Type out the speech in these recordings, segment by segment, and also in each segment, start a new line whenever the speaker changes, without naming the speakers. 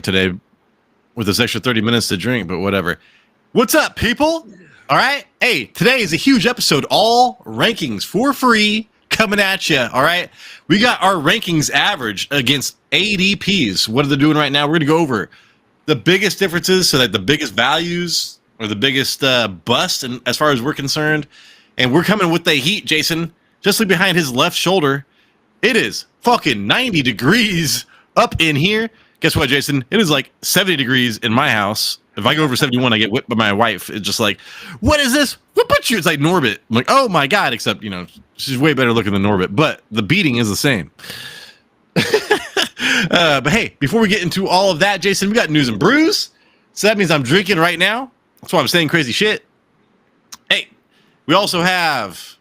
today with this extra 30 minutes to drink, but whatever. What's up, people? All right. Hey, today is a huge episode. All rankings for free coming at you. All right. We got our rankings average against ADPs. What are they doing right now? We're going to go over the biggest differences, so that the biggest values or the biggest bust, and as far as we're concerned. And we're coming with the heat, Jason. Just look behind his left shoulder. It is fucking 90 degrees up in here. Guess what, Jason? It is like 70 degrees in my house. If I go over 71, I get whipped by my wife. It's just like, what is this? What put you? It's like Norbit. I'm like, oh my God. Except, she's way better looking than Norbit, but the beating is the same. But hey, before we get into all of that, Jason, we got news and brews. So that means I'm drinking right now. That's why I'm saying crazy shit. Hey, we also have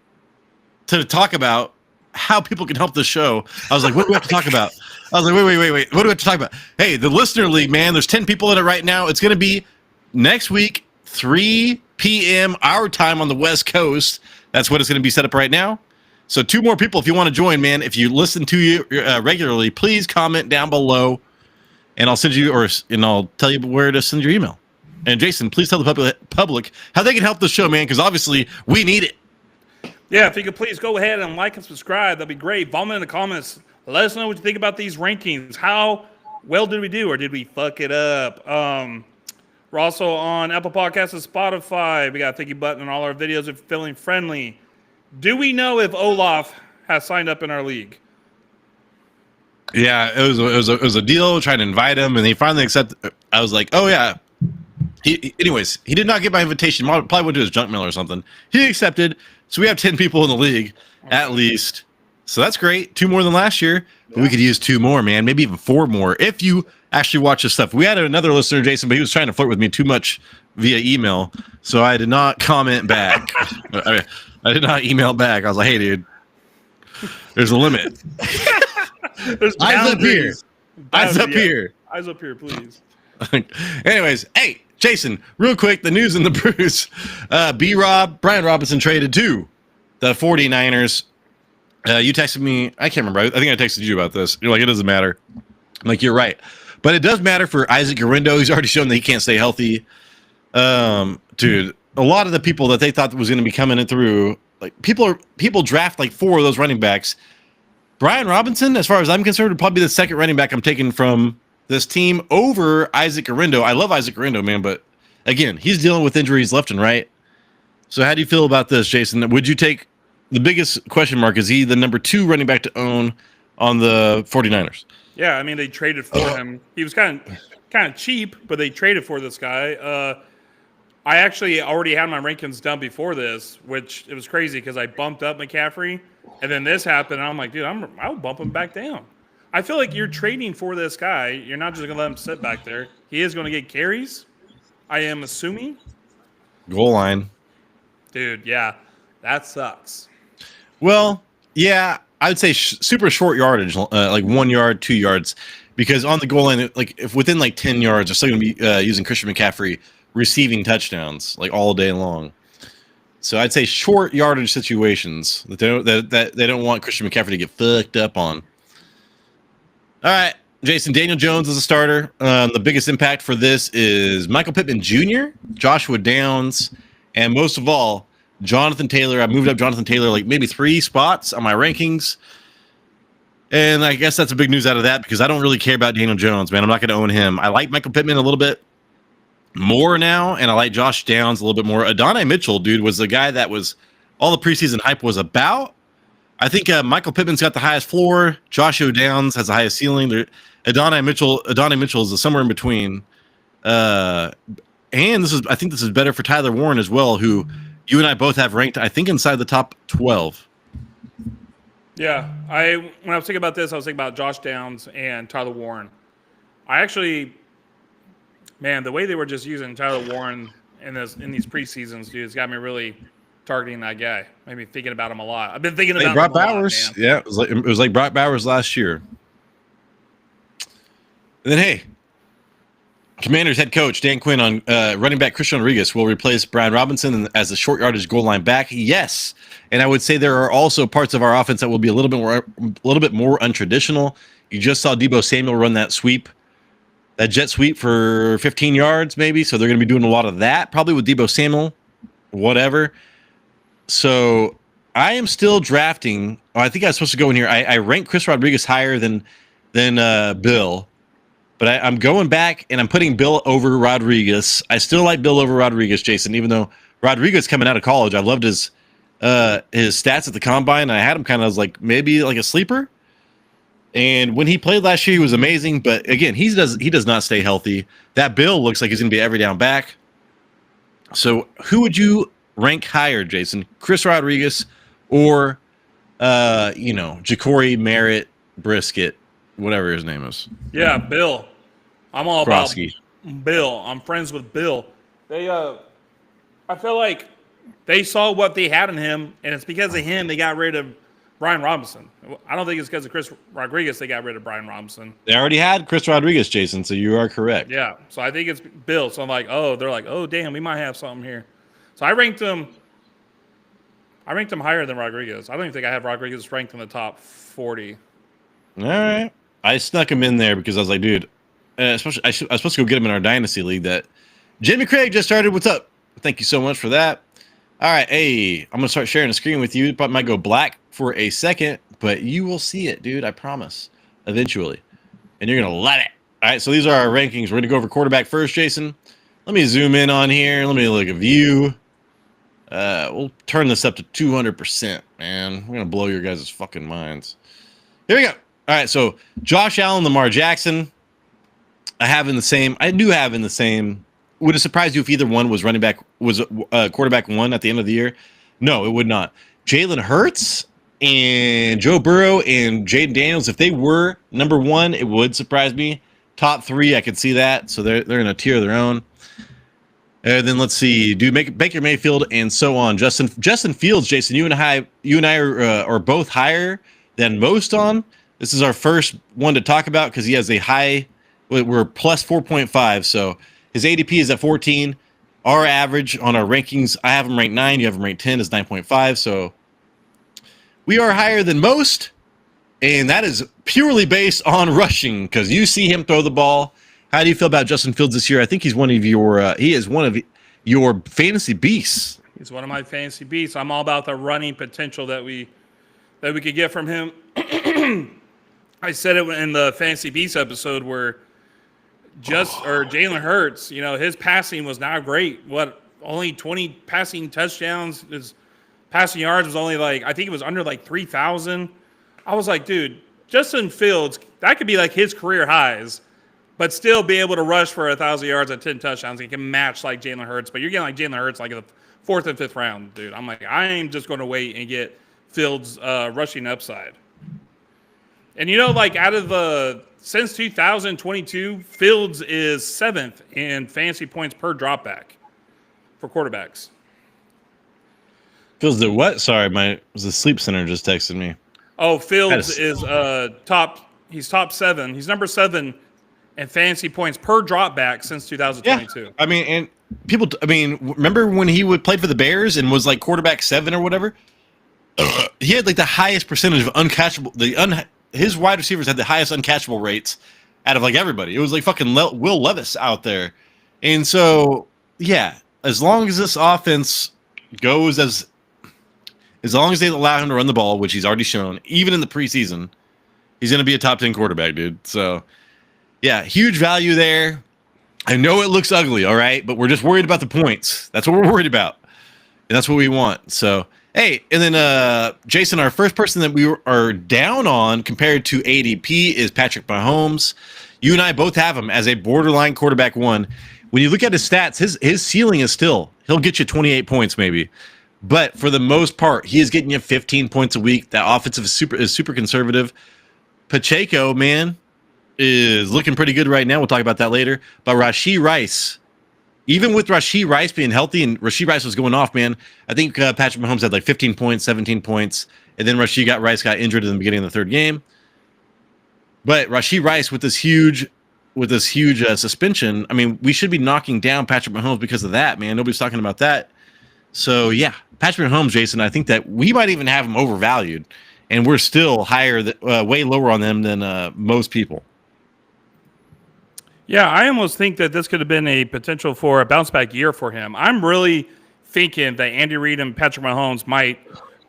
to talk about how people can help the show. I was like, what do we have to talk about? I was like, wait. What do we have to talk about? Hey, the listener league, man, there's 10 people in it right now. It's going to be next week, 3 p.m. our time on the West Coast. That's what it's going to be set up right now. So 2 more people if you want to join, man. If you listen to you regularly, please comment down below, and I'll send you, and I'll tell you where to send your email. And Jason, please tell the public how they can help the show, man, because obviously we need it.
Yeah, if you could please go ahead and like and subscribe, that'd be great. Vomit in the comments. Let us know what you think about these rankings. How well did we do, or did we fuck it up? We're also on Apple Podcasts and Spotify. We got a thank you button on all our videos if feeling friendly. Do we know if Olaf has signed up in our league?
Yeah, it was a deal trying to invite him, and he finally accepted. I was like, oh yeah. Anyways, he did not get my invitation. Probably went to his junk mail or something. He accepted. So we have 10 people in the league at least. So that's great. 2 more than last year. But we could use 2 more, man. Maybe even 4 more if you actually watch this stuff. We had another listener, Jason, but he was trying to flirt with me too much via email. So I did not comment back. I did not email back. I was like, hey, dude, there's a limit.
There's
Eyes up here. Eyes up here.
Eyes up here, please.
Anyways, hey, Jason, real quick, the news in the Brews. Brian Robinson traded to the 49ers. You texted me. I can't remember. I think I texted you about this. You're like, it doesn't matter. I'm like, you're right. But it does matter for Isaac Garindo. He's already shown that he can't stay healthy. Dude, a lot of the people that they thought was going to be coming in through, like people draft like 4 of those running backs. Brian Robinson, as far as I'm concerned, would probably be the second running back I'm taking from this team over Isaac Garindo. I love Isaac Garindo, man, but again, he's dealing with injuries left and right. So how do you feel about this, Jason? Would you take the biggest question mark? Is he the number 2 running back to own on the 49ers?
Yeah, I mean, they traded for him. He was kind of cheap, but they traded for this guy. I actually already had my rankings done before this, which it was crazy because I bumped up McCaffrey, and then this happened, and I'm like, dude, I'll bump him back down. I feel like you're trading for this guy. You're not just going to let him sit back there. He is going to get carries, I am assuming.
Goal line.
Dude, yeah, that sucks.
Well, yeah, I would say super short yardage, like 1 yard, 2 yards, because on the goal line, like if within like 10 yards, they're still going to be using Christian McCaffrey receiving touchdowns like all day long. So I'd say short yardage situations that they don't want Christian McCaffrey to get fucked up on. All right, Jason, Daniel Jones is a starter. The biggest impact for this is Michael Pittman Jr., Joshua Downs, and most of all, Jonathan Taylor. I moved up Jonathan Taylor like maybe 3 spots on my rankings. And I guess that's a big news out of that because I don't really care about Daniel Jones, man. I'm not going to own him. I like Michael Pittman a little bit more now, and I like Josh Downs a little bit more. Adonai Mitchell, dude, was the guy that was all the preseason hype was about. I think Michael Pittman's got the highest floor. Joshua Downs has the highest ceiling. Adonai Mitchell is somewhere in between. And I think this is better for Tyler Warren as well, who you and I both have ranked, I think, inside the top 12.
Yeah, when I was thinking about this, I was thinking about Josh Downs and Tyler Warren. I actually, man, the way they were just using Tyler Warren in these preseasons, dude, it's got me really targeting that guy. Made me thinking about him a lot. I've been thinking about
Brock Bowers. Yeah, it was like Brock Bowers last year. And then, hey, Commanders head coach Dan Quinn on running back Christian Rodriguez will replace Brian Robinson as the short yardage goal line back. Yes, and I would say there are also parts of our offense that will be a little bit more untraditional. You just saw Deebo Samuel run that sweep that jet sweep for 15 yards, maybe. So they're going to be doing a lot of that, probably with Debo Samuel, whatever. So I am still drafting. Oh, I think I was supposed to go in here. I rank Chris Rodriguez higher than Bill, but I'm going back and I'm putting Bill over Rodriguez. I still like Bill over Rodriguez, Jason, even though Rodriguez coming out of college, I loved his stats at the combine. I had him kind of like maybe like a sleeper. And when he played last year, he was amazing. But again, he does not stay healthy. That Bill looks like he's going to be every down back. So who would you rank higher, Jason? Chris Rodriguez or Ja'Cory Merritt Brisket, whatever his name is.
Yeah, Bill. I'm all
Krosky.
about Bill. I'm friends with Bill. I feel like they saw what they had in him, and it's because of him they got rid of Brian Robinson. I don't think it's because of Chris Rodriguez they got rid of Brian Robinson.
They already had Chris Rodriguez, Jason, so you are correct.
Yeah, so I think it's Bill. So I'm like, they're like, damn, we might have something here. So I ranked him higher than Rodriguez. I don't even think I have Rodriguez ranked in the top 40.
All right. I snuck him in there because I was like, dude, especially I was supposed to go get him in our Dynasty League that Jimmy Craig just started. What's up? Thank you so much for that. All right. Hey, I'm going to start sharing the screen with you. It might go black for a second, but you will see it, dude. I promise. Eventually. And you're going to love it. All right. So these are our rankings. We're going to go over quarterback first, Jason. Let me zoom in on here. Let me look at view. We'll turn this up to 200%, man. We're going to blow your guys' fucking minds. Here we go. All right. So Josh Allen, Lamar Jackson. I do have in the same. Would it surprise you if either one was quarterback one at the end of the year? No, it would not. Jalen Hurts and Joe Burrow and Jaden Daniels, if they were number one, it would surprise me. Top three, I could see that. So they're in a tier of their own. And then let's see, Baker Mayfield and so on. Justin Fields, Jason, you and I are both higher than most on. This is our first one to talk about because he has a high. We're plus 4.5, so his ADP is at 14. Our average on our rankings, I have him ranked 9. You have him ranked 10, is 9.5. So we are higher than most, and that is purely based on rushing because you see him throw the ball. How do you feel about Justin Fields this year? I think he's one of your fantasy beasts.
He's one of my fantasy beasts. I'm all about the running potential that we could get from him. I said it in the fantasy beasts episode where Jalen Hurts, his passing was not great. Only 20 passing touchdowns. His passing yards was only I think it was under 3,000. I was like, dude, Justin Fields, that could be his career highs, but still be able to rush for 1,000 yards at 10 touchdowns. He can match Jalen Hurts, but you're getting Jalen Hurts in the 4th and 5th round, dude. I'm like, I ain't just going to wait and get Fields rushing upside. And out of since 2022, Fields is 7th in fantasy points per dropback for quarterbacks.
Fields did what? Sorry, the sleep center just texted me.
Oh, Fields is top. He's top 7. He's number 7 in fantasy points per dropback since 2022.
Yeah. Remember when he played for the Bears and was quarterback 7 or whatever? He had the highest percentage of uncatchable. His wide receivers had the highest uncatchable rates out of everybody. It was fucking Will Levis out there. And so, yeah, as long as this offense goes as long as they allow him to run the ball, which he's already shown, even in the preseason, he's going to be a top 10 quarterback, dude. So, yeah, huge value there. I know it looks ugly, all right, but we're just worried about the points. That's what we're worried about. And that's what we want. So, hey, and then Jason, our first person that we are down on compared to ADP is Patrick Mahomes. You and I both have him as a borderline quarterback 1. When you look at his stats, his ceiling is he'll get you 28 points maybe. But for the most part, he is getting you 15 points a week. That offensive is super conservative. Pacheco, man, is looking pretty good right now. We'll talk about that later. But Rashee Rice, even with Rashee Rice being healthy and Rashee Rice was going off, man, I think Patrick Mahomes had 15 points, 17 points, and then Rice got injured in the beginning of the 3rd game. But Rashee Rice with this huge suspension, we should be knocking down Patrick Mahomes because of that, man. Nobody's talking about that. So, yeah, Patrick Mahomes, Jason, I think that we might even have him overvalued, and we're still way lower on them than most people.
Yeah, I almost think that this could have been a potential for a bounce back year for him. I'm really thinking that Andy Reid and Patrick Mahomes might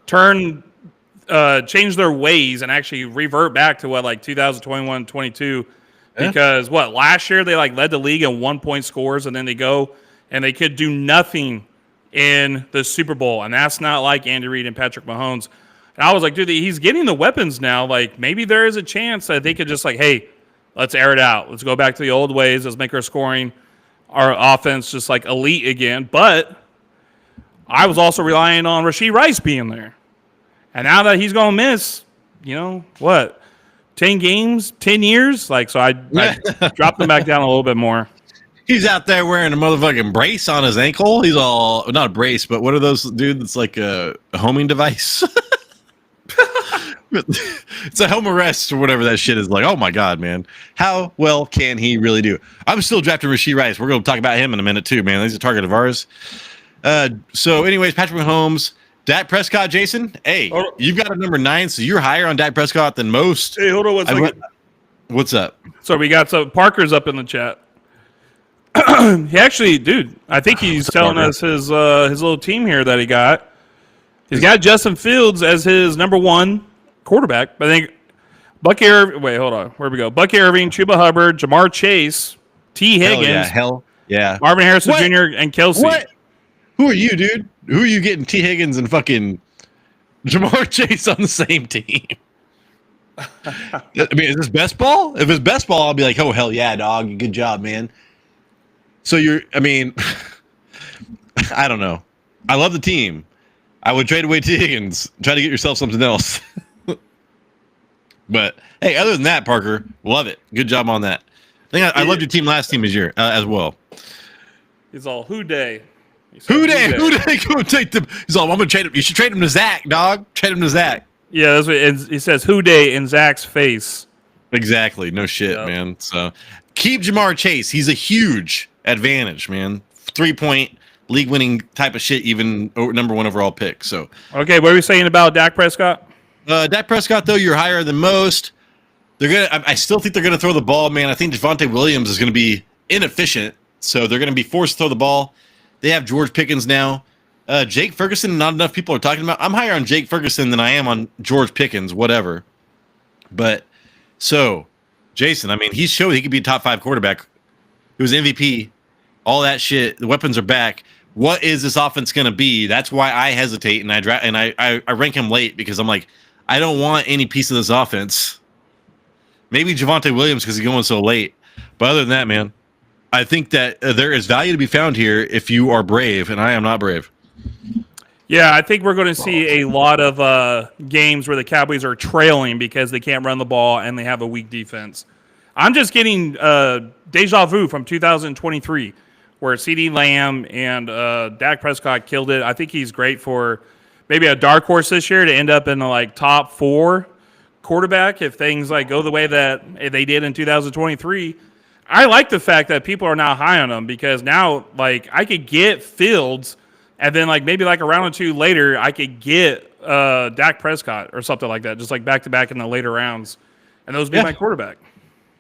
change their ways and actually revert back to what like 2021, 22.
Yeah.
Because what last year they like led the league in 1 point scores, and then they go and they could do nothing in the Super Bowl, and that's not like Andy Reid and Patrick Mahomes. And I was like, dude, he's getting the weapons now. Like maybe there is a chance that they could just like, hey, let's air it out. Let's go back to the old ways. Let's make our scoring, our offense just like elite again. But I was also relying on Rashee Rice being there. And now that he's going to miss, what, 10 games, 10 years? Like, so I dropped him back down a little bit more.
He's out there wearing a motherfucking brace on his ankle. He's all, not a brace, but what are those, dude? That's like a homing device. It's a home arrest or whatever that shit is like. Oh my God, man. How well can he really do? I'm still drafting Rashee Rice. We're going to talk about him in a minute too, man. He's a target of ours. So anyways, Patrick Mahomes, Dak Prescott, Jason. Hey, you've got a number 9, so you're higher on Dak Prescott than most.
Hey, hold on one second.
What's up?
So we got Parker's up in the chat. He actually, dude, I think he's telling us his little team here that he got. He's got Justin Fields as his number 1 quarterback. But I think Bucky Irving. Wait, hold on. Where we go? Bucky Irving, Chuba Hubbard, Jamar Chase, T. Higgins,
hell yeah,
Marvin Harrison Jr. and Kelsey.
What? Who are you, dude? Who are you getting T. Higgins and fucking Jamar Chase on the same team? I mean, is this best ball? If it's best ball, I'll be like, oh, hell yeah, dog. Good job, man. So I don't know. I love the team. I would trade away T. Higgins. Try to get yourself something else. But, hey, other than that, Parker, love it. Good job on that. I loved your team last team as well.
He's all, who day?
Who day go take them? He's all, I'm going to trade him. You should trade him to Zach, dog. Trade him to Zach.
Yeah, that's what he says, who day in Zach's face.
Exactly. No shit, man. So keep Jamar Chase. He's a huge advantage, man. 3-point league-winning type of shit, even number 1 overall pick. So
okay, what are we saying about Dak Prescott?
Dak Prescott, though, you're higher than most. I still think they're gonna throw the ball, man. I think Javonte Williams is gonna be inefficient, so they're gonna be forced to throw the ball. They have George Pickens now. Jake Ferguson, not enough people are talking about. I'm higher on Jake Ferguson than I am on George Pickens, whatever. But so, Jason, I mean, he showed he could be a top 5 quarterback. He was MVP. All that shit. The weapons are back. What is this offense going to be? That's why I hesitate and I rank him late because I'm like, I don't want any piece of this offense. Maybe Javonte Williams because he's going so late. But other than that, man, I think that there is value to be found here if you are brave, and I am not brave.
Yeah, I think we're going to see a lot of games where the Cowboys are trailing because they can't run the ball and they have a weak defense. I'm just getting deja vu from 2023 where CeeDee Lamb and Dak Prescott killed it. I think he's great for maybe a dark horse this year to end up in the like top 4 quarterback if things like go the way that they did in 2023. I like the fact that people are now high on him because now like I could get Fields and then like maybe like a round or 2 later I could get Dak Prescott or something like that, just like back to back in the later rounds, and those would be my quarterback.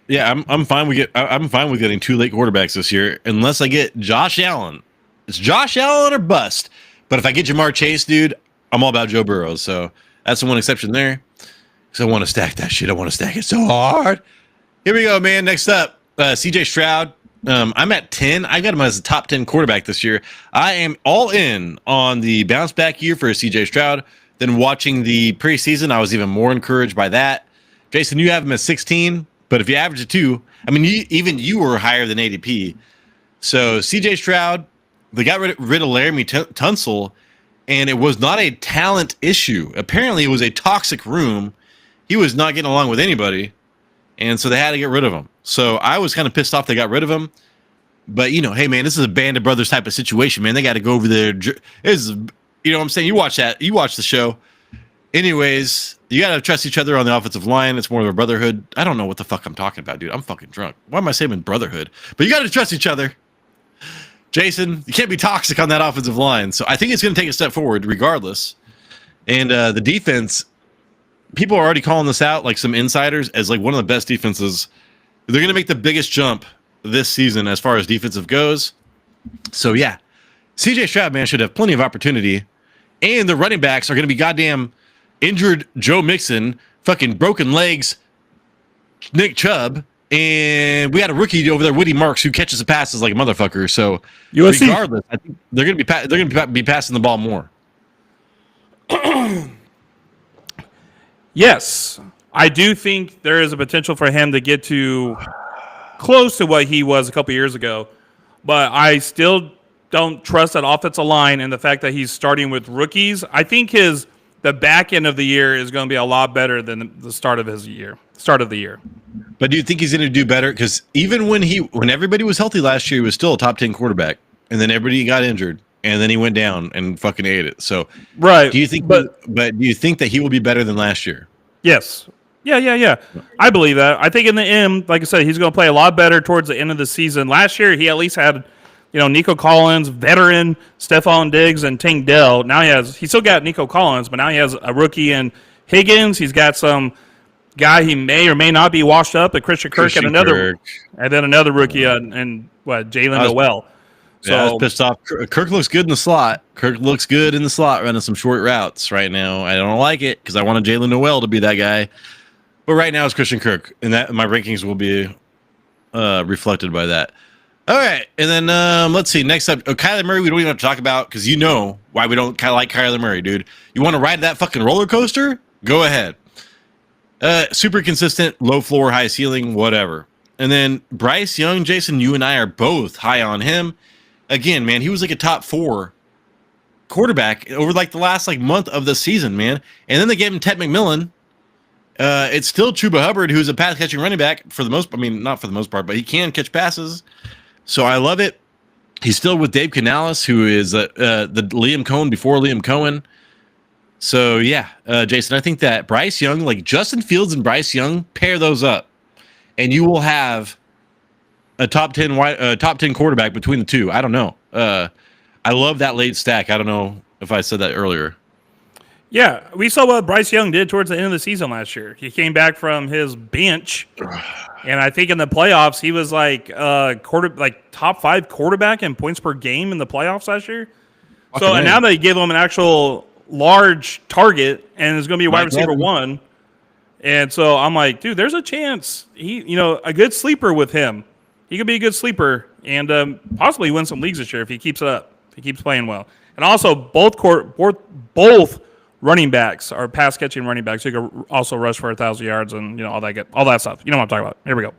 Yeah, I'm fine with getting 2 late quarterbacks this year unless I get Josh Allen. It's Josh Allen or bust. But if I get Jamar Chase, dude, I'm all about Joe Burrow. So that's the one exception there. So I want to stack that shit. I want to stack it so hard. Here we go, man. Next up, CJ Stroud. I'm at 10. I got him as a top 10 quarterback this year. I am all in on the bounce back year for CJ Stroud. Then watching the preseason, I was even more encouraged by that. Jason, you have him at 16, but if you average a 2, I mean, even you were higher than ADP. So CJ Stroud, they got rid of Laramie Tunsil, and it was not a talent issue. Apparently, it was a toxic room. He was not getting along with anybody, and so they had to get rid of him. So I was kind of pissed off they got rid of him. But, hey, man, this is a band of brothers type of situation, man. They got to go over there. You know what I'm saying? You watch that. You watch the show. Anyways, you got to trust each other on the offensive line. It's more of a brotherhood. I don't know what the fuck I'm talking about, dude. I'm fucking drunk. Why am I saying brotherhood? But you got to trust each other. Jason, you can't be toxic on that offensive line. So I think it's going to take a step forward regardless. And the defense, people are already calling this out, like some insiders, as like one of the best defenses. They're going to make the biggest jump this season as far as defensive goes. So yeah, CJ Stroud, man, should have plenty of opportunity. And the running backs are going to be goddamn injured Joe Mixon, fucking broken legs Nick Chubb, and we got a rookie over there, Woody Marks, who catches the passes like a motherfucker. So
USC.
regardless, I think they're going to be passing the ball more.
Yes, I do think there is a potential for him to get to close to what he was a couple years ago, but I still don't trust that offensive line and the fact that he's starting with rookies. I think the back end of the year is going to be a lot better than the start of the year.
But do you think he's going to do better? Because even when everybody was healthy last year, he was still a top 10 quarterback, and then everybody got injured, and then he went down and fucking ate it. So
right.
Do you think? But do you think that he will be better than last year?
Yes. Yeah. I believe that. I think in the end, like I said, he's going to play a lot better towards the end of the season. Last year, he at least had, Nico Collins, veteran, Stephon Diggs, and Tank Dell. Now he still got Nico Collins, but now he has a rookie in Higgins. He's got some guy he may or may not be washed up at Christian Kirk and then another rookie and Jalen Noel. So
I was pissed off. Kirk looks good in the slot. Running some short routes right now. I don't like it because I wanted Jalen Noel to be that guy. But right now it's Christian Kirk, and that my rankings will be reflected by that. All right, and then let's see. Next up, Kyler Murray. We don't even have to talk about because you know why we don't kind of like Kyler Murray, dude. You want to ride that fucking roller coaster? Go ahead. Super consistent, low floor, high ceiling, whatever. And then Bryce Young, Jason, you and I are both high on him. Again, man, he was like a top 4 quarterback over like the last month of the season, man. And then they gave him Ted McMillan. It's still Chuba Hubbard, who's a pass catching running back for the most. I mean, not for the most part, but he can catch passes. So I love it. He's still with Dave Canales, who is the Liam Cohen before Liam Cohen. So yeah, Jason, I think that Bryce Young, like Justin Fields and Bryce Young, pair those up, and you will have a top 10 quarterback between the two. I don't know. I love that late stack. I don't know if I said that earlier.
Yeah, we saw what Bryce Young did towards the end of the season last year. He came back from his bench, and I think in the playoffs he was top 5 quarterback in points per game in the playoffs last year. And now they give him an actual large target, and it's going to be a wide receiver 1. And so I'm like, dude, there's a chance a good sleeper with him. He could be a good sleeper and possibly win some leagues this year if he keeps it up, if he keeps playing well. And also, both running backs are pass catching running backs who can also rush for 1,000 yards and all that stuff. You know what I'm talking about. Here we go.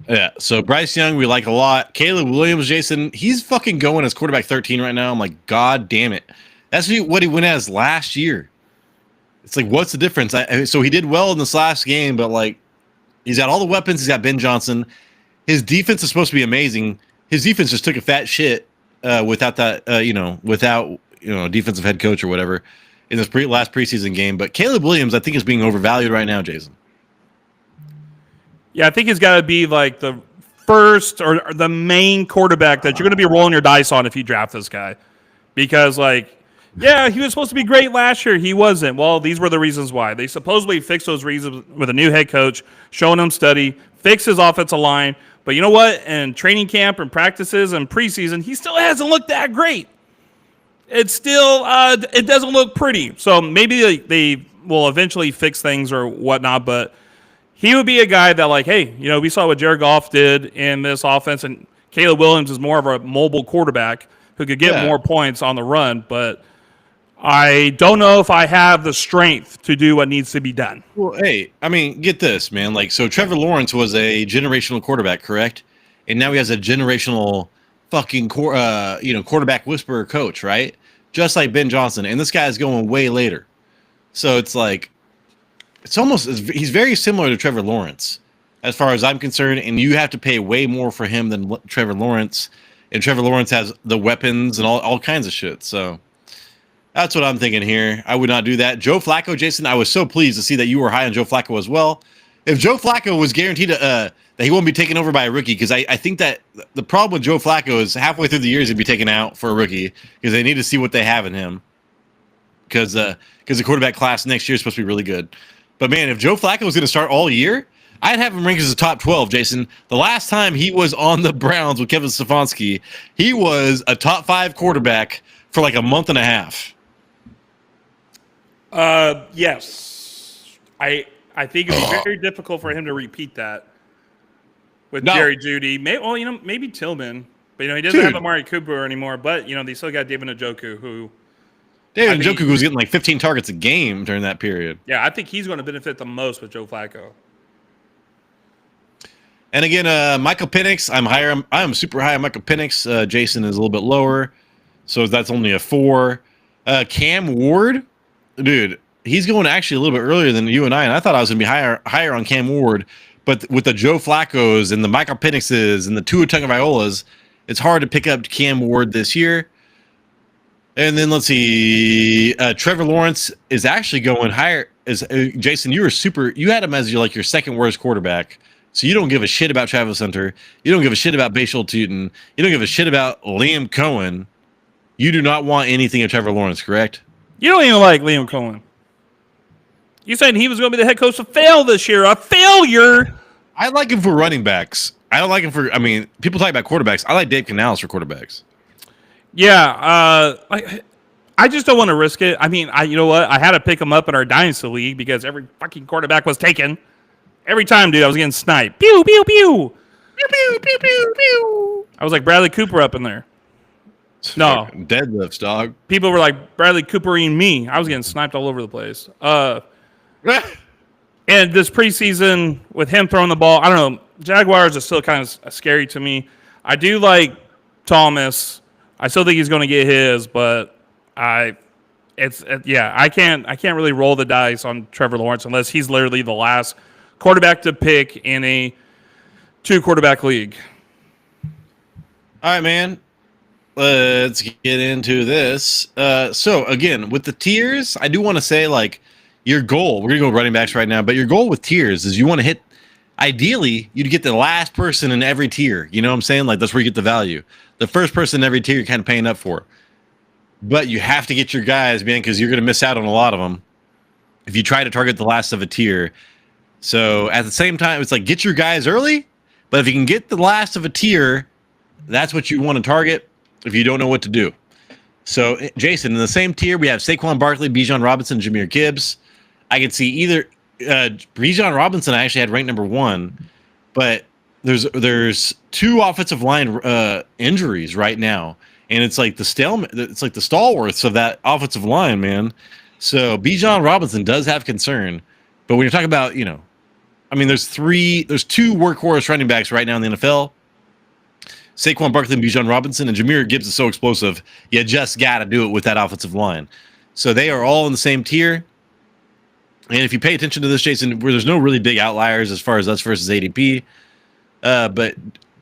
Yeah. So Bryce Young, we like a lot. Caleb Williams, Jason, he's fucking going as quarterback 13 right now. I'm like, God damn it. That's what he went as last year. It's like, what's the difference? So he did well in this last game, but he's got all the weapons. He's got Ben Johnson. His defense is supposed to be amazing. His defense just took a fat shit without that, without defensive head coach or whatever in this last preseason game. But Caleb Williams, I think, is being overvalued right now, Jason.
Yeah, I think he's got to be like the first or the main quarterback that you're going to be rolling your dice on if you draft this guy. Because, he was supposed to be great last year. He wasn't. Well, these were the reasons why. They supposedly fixed those reasons with a new head coach, showing him study, fixed his offensive line. But you know what? In training camp and practices and preseason, he still hasn't looked that great. It's still, it doesn't look pretty. So maybe they will eventually fix things or whatnot. But he would be a guy that, we saw what Jared Goff did in this offense. And Caleb Williams is more of a mobile quarterback who could get more points on the run. But I don't know if I have the strength to do what needs to be done.
Well, hey, I mean, get this, man. So Trevor Lawrence was a generational quarterback, correct? And now he has a generational fucking quarterback whisperer coach, right? Just like Ben Johnson. And this guy is going way later. So it's he's very similar to Trevor Lawrence as far as I'm concerned. And you have to pay way more for him than Trevor Lawrence. And Trevor Lawrence has the weapons and all kinds of shit. So that's what I'm thinking here. I would not do that. Joe Flacco, Jason, I was so pleased to see that you were high on Joe Flacco as well. If Joe Flacco was guaranteed that he won't be taken over by a rookie, because I think that the problem with Joe Flacco is halfway through the years he'd be taken out for a rookie because they need to see what they have in him. Because the quarterback class next year is supposed to be really good. But man, if Joe Flacco was going to start all year, I'd have him ranked as a top 12, Jason. The last time he was on the Browns with Kevin Stefanski, he was a top 5 quarterback for like a month and a half.
Yes. I think it's very difficult for him to repeat that with Jerry Jeudy. Maybe Tillman. But, he doesn't have Amari Cooper anymore. But, they still got David Njoku, who...
David Njoku was getting like 15 targets a game during that period.
Yeah, I think he's going to benefit the most with Joe Flacco.
And again, Michael Penix, I'm super high on Michael Penix. Jason is a little bit lower, so that's only a 4. Cam Ward, dude, he's going actually a little bit earlier than you and I thought I was going to be higher on Cam Ward, but with the Joe Flaccos and the Michael Penixes and the Tua Tagovailoas, it's hard to pick up Cam Ward this year. And then let's see, Trevor Lawrence is actually going higher. Jason, you had him as your second worst quarterback. So you don't give a shit about Travis Hunter. You don't give a shit about Bashal Tutin. You don't give a shit about Liam Cohen. You do not want anything of Trevor Lawrence, correct?
You don't even like Liam Cohen. You said he was going to be the head coach to fail this year. A failure.
I like him for running backs. I don't like him for, people talk about quarterbacks. I like Dave Canales for quarterbacks.
Yeah. I just don't want to risk it. You know what? I had to pick him up in our Dynasty League because every fucking quarterback was taken. Every time, dude, I was getting sniped. Pew, pew, pew. Pew, pew, pew, pew, pew. I was like Bradley Cooper up in there. No.
Deadlifts, dog.
People were like Bradley Coopering me. I was getting sniped all over the place. And this preseason, with him throwing the ball, I don't know. Jaguars are still kind of scary to me. I do like Thomas. I still think he's going to get his, but I can't really roll the dice on Trevor Lawrence unless he's literally the last quarterback to pick in a 2-quarterback league.
All right, man. Let's get into this. So, again, with the tiers, I do want to say, your goal, we're going to go running backs right now, but your goal with tiers is you want to hit, ideally, you'd get the last person in every tier. You know what I'm saying? That's where you get the value. The first person in every tier you're kind of paying up for. But you have to get your guys, man, because you're going to miss out on a lot of them if you try to target the last of a tier. So at the same time, it's get your guys early, but if you can get the last of a tier, that's what you want to target if you don't know what to do. So, Jason, in the same tier, we have Saquon Barkley, Bijan Robinson, Jahmyr Gibbs. I could see either Bijan Robinson I actually had ranked number 1, but there's 2 offensive line injuries right now, and it's like the stalemate. It's like the stalwarts of that offensive line, man. So Bijan Robinson does have concern. But when you're talking about, there's 2 workhorse running backs right now in the NFL. Saquon Barkley and Bijan Robinson, and Jahmyr Gibbs is so explosive, you just got to do it with that offensive line. So they are all in the same tier. And if you pay attention to this, Jason, where there's no really big outliers as far as us versus ADP. But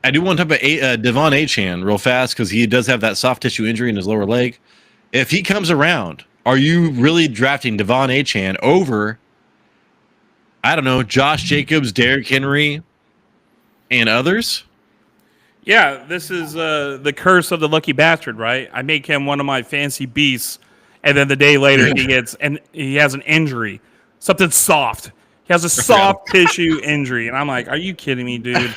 I do want to talk about Devon Achane real fast because he does have that soft tissue injury in his lower leg. If he comes around, are you really drafting Devon Achane over, I don't know, Josh Jacobs, Derrick Henry, and others?
Yeah, this is the curse of the lucky bastard, right? I make him one of my fancy beasts, and then the day later he has an injury, something soft. He has a soft tissue injury, and I'm like, are you kidding me, dude?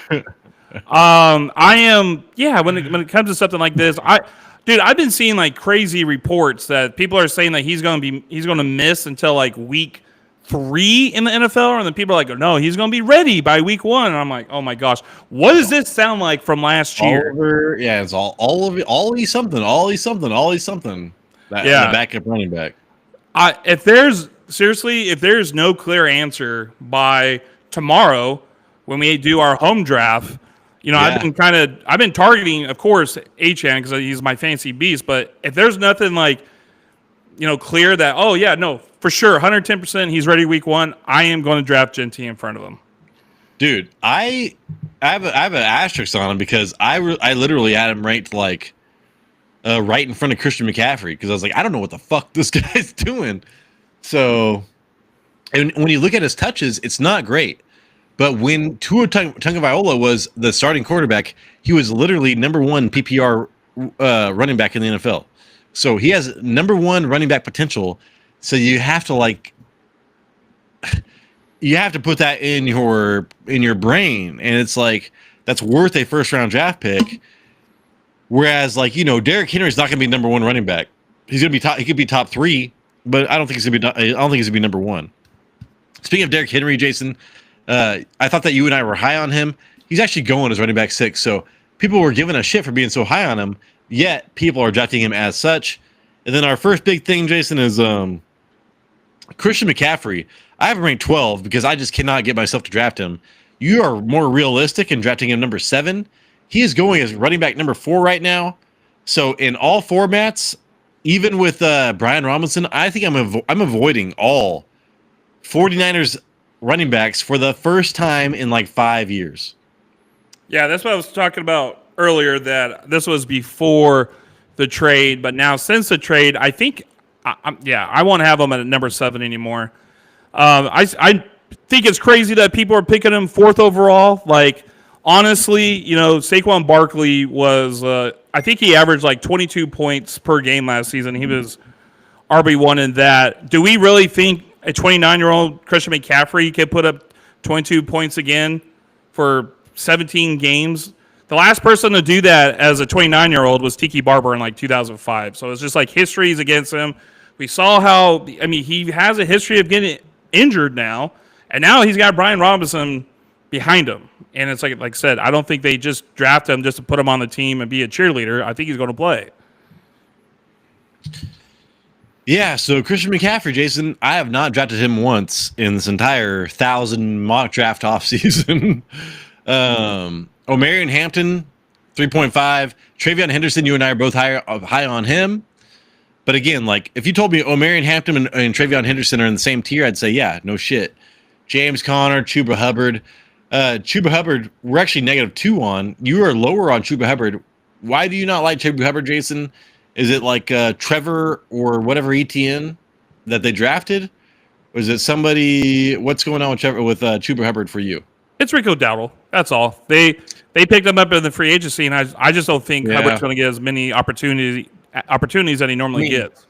I am. Yeah, when it comes to something like this, I've been seeing crazy reports that people are saying that he's going to miss until week 3 in the NFL, and then people are like, no, he's going to be ready by week 1. And I'm like, oh my gosh, what does this sound like from last year?
It's all something. The backup running back.
If there's no clear answer by tomorrow when we do our home draft, I've been targeting, of course, Achane because he's my fancy beast. But if there's nothing clear that, oh yeah, no, for sure, 110%, he's ready week 1, I am going to draft Genty in front of him.
Dude, I have an asterisk on him because I literally had him ranked right in front of Christian McCaffrey because I was like, I don't know what the fuck this guy's doing. So, and when you look at his touches, it's not great. But when Tua Tagovailoa was the starting quarterback, he was literally number 1 PPR running back in the NFL. So he has number 1 running back potential. So you have to you have to put that in your brain, and it's like that's worth a first round draft pick. Whereas, like, Derrick Henry's not going to be number one running back. He's going to be top. He could be top 3, but I don't think he's going to be. I don't think he's going to be number 1. Speaking of Derrick Henry, Jason, I thought that you and I were high on him. He's actually going as running back 6. So people were giving a shit for being so high on him. Yet people are drafting him as such. And then our first big thing, Jason, is Christian McCaffrey. I have him ranked 12 because I just cannot get myself to draft him. You are more realistic in drafting him number 7. He is going as running back number 4 right now. So in all formats, even with Brian Robinson, I think I'm avoiding all 49ers running backs for the first time in like 5 years.
Yeah, that's what I was talking about earlier, that this was before the trade. But now since the trade, I think, I won't have him at number 7 anymore. I think it's crazy that people are picking him 4th overall. Like, honestly, Saquon Barkley was, I think he averaged like 22 points per game last season. He was RB1 in that. Do we really think a 29-year-old Christian McCaffrey could put up 22 points again for 17 games? The last person to do that as a 29-year-old was Tiki Barber in like 2005. So it's just like history's against him. We saw how, he has a history of getting injured now, and now he's got Brian Robinson behind him. And it's like I said, I don't think they just draft him just to put him on the team and be a cheerleader. I think he's going to play.
Yeah, so Christian McCaffrey, Jason, I have not drafted him once in this entire 1,000 mock draft offseason. Omarion Hampton, 3.5. Travion Henderson, you and I are both high on him. But again, like, if you told me Omarion Hampton and Travion Henderson are in the same tier, I'd say, yeah, no shit. James Conner, Chuba Hubbard. Chuba Hubbard, we're actually -2 on. You are lower on Chuba Hubbard. Why do you not like Chuba Hubbard, Jason? Is it like Trevor or whatever ETN that they drafted? Or is it somebody? What's going on with Chuba Hubbard for you?
It's Rico Dowdle. That's all. They picked him up in the free agency, and I just don't think Hubbard's going to get as many opportunities that he normally gets.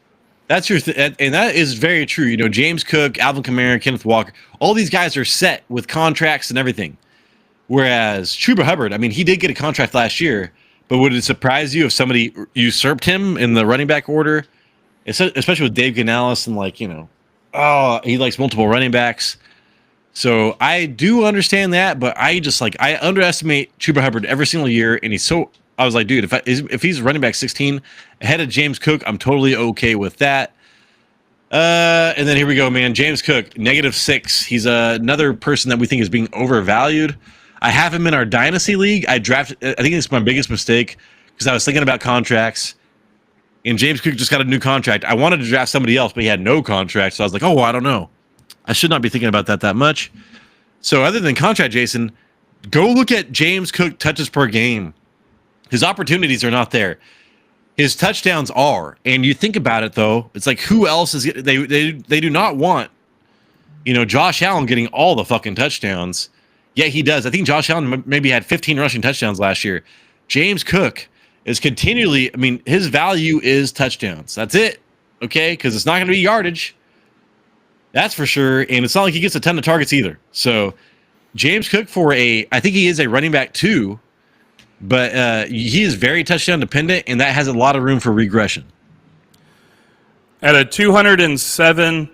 That's your and that is very true. James Cook, Alvin Kamara, Kenneth Walker, all these guys are set with contracts and everything. Whereas Chuba Hubbard, he did get a contract last year, but would it surprise you if somebody usurped him in the running back order, especially with Dave Canales and he likes multiple running backs. So I do understand that, but I underestimate Chuba Hubbard every single year, and I was like, dude, if he's running back 16 ahead of James Cook, I'm totally okay with that. And then here we go, man. James Cook, -6. He's another person that we think is being overvalued. I have him in our dynasty league. I think it's my biggest mistake because I was thinking about contracts, and James Cook just got a new contract. I wanted to draft somebody else, but he had no contract, so I was like, I don't know. I should not be thinking about that much. So other than contract, Jason, go look at James Cook touches per game. His opportunities are not there. His touchdowns are. And you think about it, though, it's like, who else is they do not want, Josh Allen getting all the fucking touchdowns. Yeah, he does. I think Josh Allen maybe had 15 rushing touchdowns last year. James Cook is continually, his value is touchdowns. That's it. Okay? Because it's not going to be yardage. That's for sure. And it's not like he gets a ton of targets either. So James Cook I think he is a running back too, but he is very touchdown dependent, and that has a lot of room for regression.
At a 207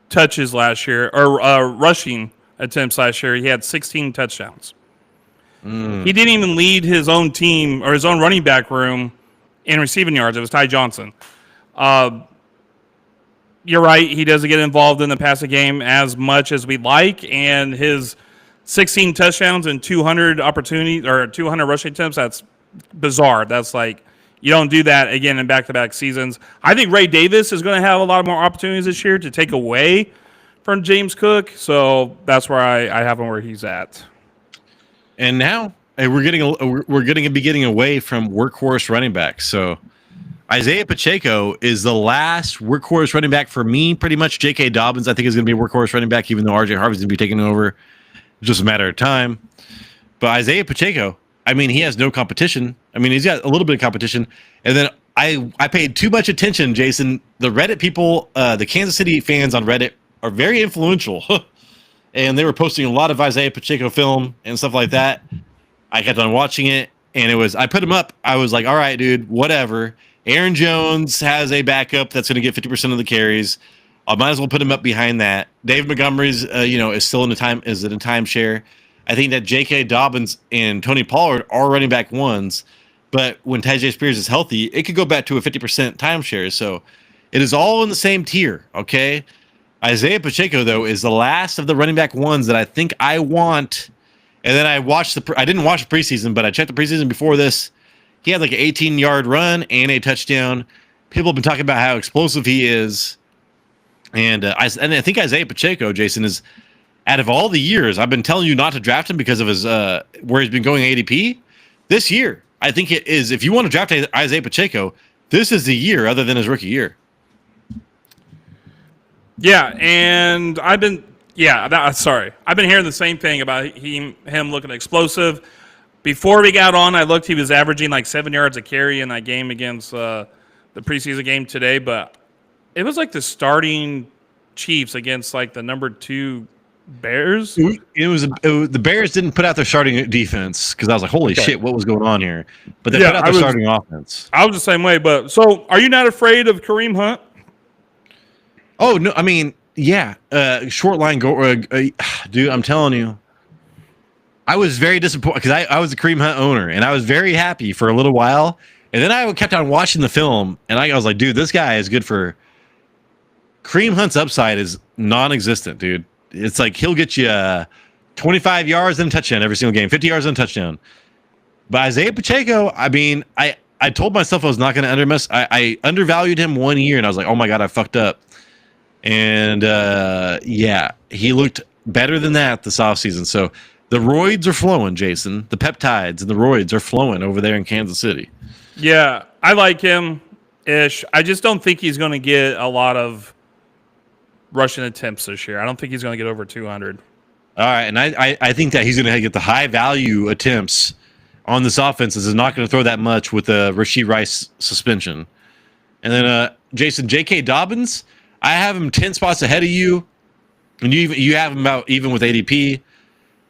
touches last year, or rushing attempts last year, he had 16 touchdowns. He didn't even lead his own team or his own running back room in receiving yards. It was Ty Johnson. You're right. He doesn't get involved in the passing game as much as we'd like, and his 16 touchdowns and 200 opportunities or 200 rushing attempts, that's bizarre. That's like, you don't do that again in back-to-back seasons. I think Ray Davis is going to have a lot more opportunities this year to take away from James Cook, so that's where I have him where he's at. And
now we're getting away from workhorse running backs. So Isaiah Pacheco is the last workhorse running back for me. Pretty much J.K. Dobbins, I think, is going to be a workhorse running back, even though R.J. Harvey's going to be taking over. It's just a matter of time. But Isaiah Pacheco, he has no competition. He's got a little bit of competition. And then I paid too much attention, Jason. The Reddit people, the Kansas City fans on Reddit are very influential. and they were posting a lot of Isaiah Pacheco film and stuff like that. I kept on watching it, and I put him up. I was like, all right, dude, whatever. Aaron Jones has a backup that's going to get 50% of the carries. I might as well put him up behind that. Dave Montgomery's, is still in a timeshare. I think that J.K. Dobbins and Tony Pollard are running back ones, but when Tyjae Spears is healthy, it could go back to a 50% timeshare. So it is all in the same tier, okay? Isaiah Pacheco, though, is the last of the running back ones that I think I want. And then I didn't watch the preseason, but I checked the preseason before this. He had like an 18-yard run and a touchdown. People have been talking about how explosive he is. And I think Isaiah Pacheco, Jason, is out of all the years, I've been telling you not to draft him because of his where he's been going ADP. This year, I think it is, if you want to draft Isaiah Pacheco, this is the year other than his rookie year.
Yeah, and I've been hearing the same thing about him looking explosive. Before we got on, I looked, he was averaging like 7 yards a carry in that game against the preseason game today, but it was like the starting Chiefs against like the number 2 Bears.
The Bears didn't put out their starting defense because I was like, holy shit, what was going on here? But they put out their starting offense.
I was the same way, but so are you not afraid of Kareem Hunt?
Oh, no, I mean, yeah. Short line go, dude, I'm telling you. I was very disappointed because I was a Kareem Hunt owner, and I was very happy for a little while. And then I kept on watching the film, and I was like, dude, this guy is good for... Kareem Hunt's upside is non-existent, dude. It's like he'll get you 25 yards and a touchdown every single game, 50 yards and a touchdown. But Isaiah Pacheco, I mean, I told myself I was not going to I undervalued him 1 year, and I was like, oh my God, I fucked up. And he looked better than that this offseason. So the roids are flowing, Jason. The peptides and the roids are flowing over there in Kansas City.
Yeah, I like him-ish. I just don't think he's going to get a lot of rushing attempts this year. I don't think he's going to get over 200.
All right, and I think that he's going to get the high-value attempts on this offense. Is not going to throw that much with the Rashee Rice suspension. And then, Jason, J.K. Dobbins, I have him 10 spots ahead of you, and you have him about even with ADP.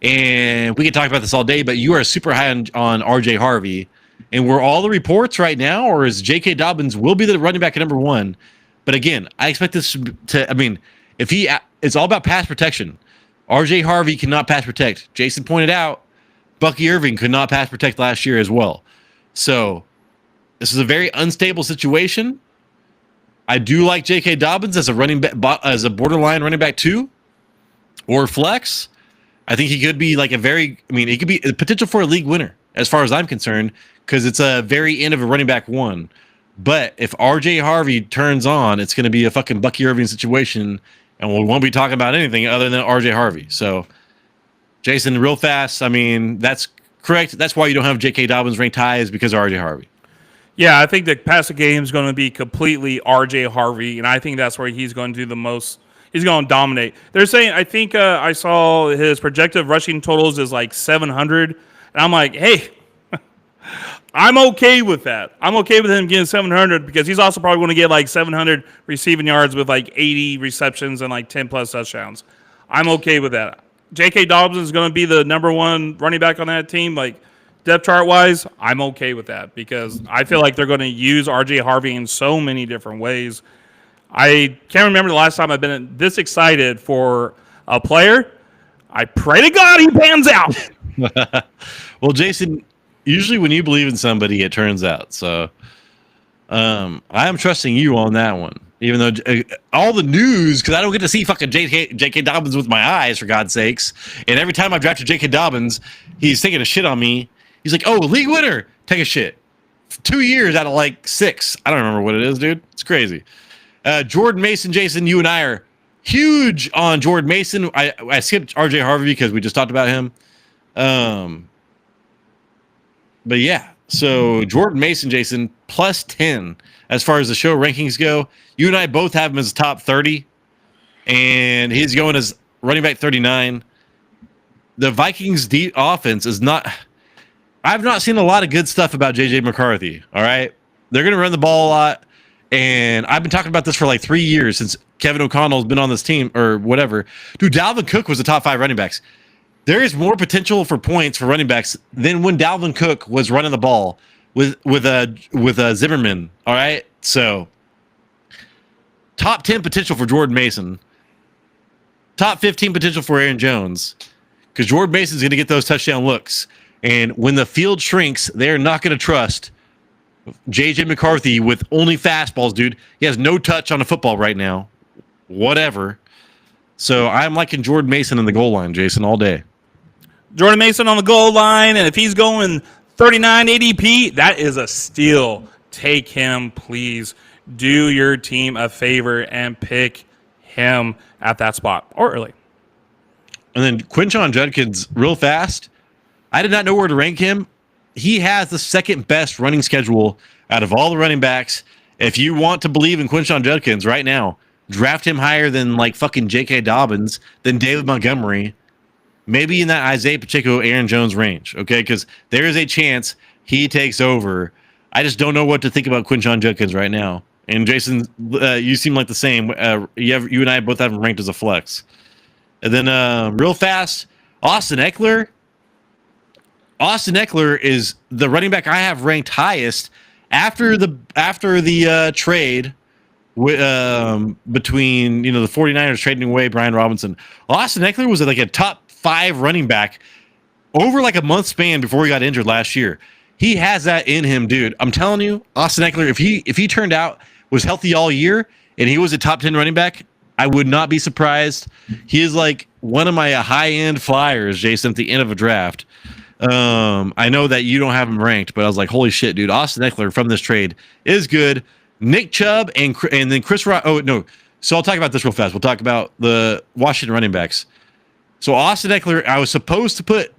And we can talk about this all day, but you are super high on R.J. Harvey. And were all the reports right now, or is J.K. Dobbins will be the running back at number 1? But again, I expect this to, I mean, it's all about pass protection. R.J. Harvey cannot pass protect. Jason pointed out, Bucky Irving could not pass protect last year as well. So this is a very unstable situation. I do like J.K. Dobbins as a borderline running back 2 or flex. I think he could be like he could be a potential for a league winner as far as I'm concerned, because it's a very end of a running back 1. But if R.J. Harvey turns on, it's going to be a fucking Bucky Irving situation, and we won't be talking about anything other than R.J. Harvey. So, Jason, real fast, I mean, that's correct. That's why you don't have J.K. Dobbins ranked high, is because of R.J. Harvey.
Yeah, I think the passing game is going to be completely R.J. Harvey, and I think that's where he's going to do the most. He's going to dominate. They're saying, I think I saw his projected rushing totals is like 700, and I'm like, hey, I'm okay with that. I'm okay with him getting 700 because he's also probably going to get like 700 receiving yards with like 80 receptions and like 10 plus touchdowns. I'm okay with that. J.K. Dobbins is going to be the number 1 running back on that team. Like depth chart wise, I'm okay with that because I feel like they're going to use R.J. Harvey in so many different ways. I can't remember the last time I've been this excited for a player. I pray to God he pans out.
Well, Jason, usually when you believe in somebody, it turns out. So I am trusting you on that one, even though all the news, because I don't get to see fucking J.K. Dobbins with my eyes, for God's sakes. And every time I've drafted J.K. Dobbins, he's taking a shit on me. He's like, oh, league winner, take a shit. 2 years out of like 6. I don't remember what it is, dude. It's crazy. Jordan Mason, Jason, you and I are huge on Jordan Mason. I skipped R.J. Harvey because we just talked about him. But yeah, so Jordan Mason, Jason, plus 10 as far as the show rankings go. You and I both have him as top 30, and he's going as running back 39. The Vikings' offense is not... I've not seen a lot of good stuff about J.J. McCarthy, all right? They're going to run the ball a lot. And I've been talking about this for like 3 years since Kevin O'Connell's been on this team or whatever. Dude, Dalvin Cook was the top 5 running backs. There is more potential for points for running backs than when Dalvin Cook was running the ball with Zimmerman. All right, so top 10 potential for Jordan Mason, top 15 potential for Aaron Jones, because Jordan Mason's going to get those touchdown looks. And when the field shrinks, they're not going to trust JJ McCarthy with only fastballs, dude. He has no touch on a football right now. Whatever. So I'm liking Jordan Mason in the goal line, Jason, all day.
Jordan Mason on the goal line, and if he's going 39 ADP, that is a steal. Take him, please. Do your team a favor and pick him at that spot or early.
And then Quinshon Judkins, real fast. I did not know where to rank him. He has the second best running schedule out of all the running backs. If you want to believe in Quinshon Judkins right now, draft him higher than like fucking J.K. Dobbins, than David Montgomery, maybe in that Isaiah Pacheco, Aaron Jones range, okay? Because there is a chance he takes over. I just don't know what to think about Quinshon Judkins right now. And Jason, you seem like the same. You and I both have him ranked as a flex. And then real fast, Austin Eckler. Austin Eckler is the running back I have ranked highest after the trade between the 49ers trading away Brian Robinson. Austin Eckler was like a top 5 running back over like a month span before he got injured last year. He has that in him, dude. I'm telling you, Austin Eckler, if he turned out, was healthy all year, and he was a top 10 running back, I would not be surprised. He is like one of my high-end flyers, Jason, at the end of a draft. I know that you don't have him ranked, but I was like, holy shit, dude. Austin Eckler from this trade is good. Nick Chubb and then Chris Rod. Oh, no. So I'll talk about this real fast. We'll talk about the Washington running backs. So Austin Eckler, I was supposed to put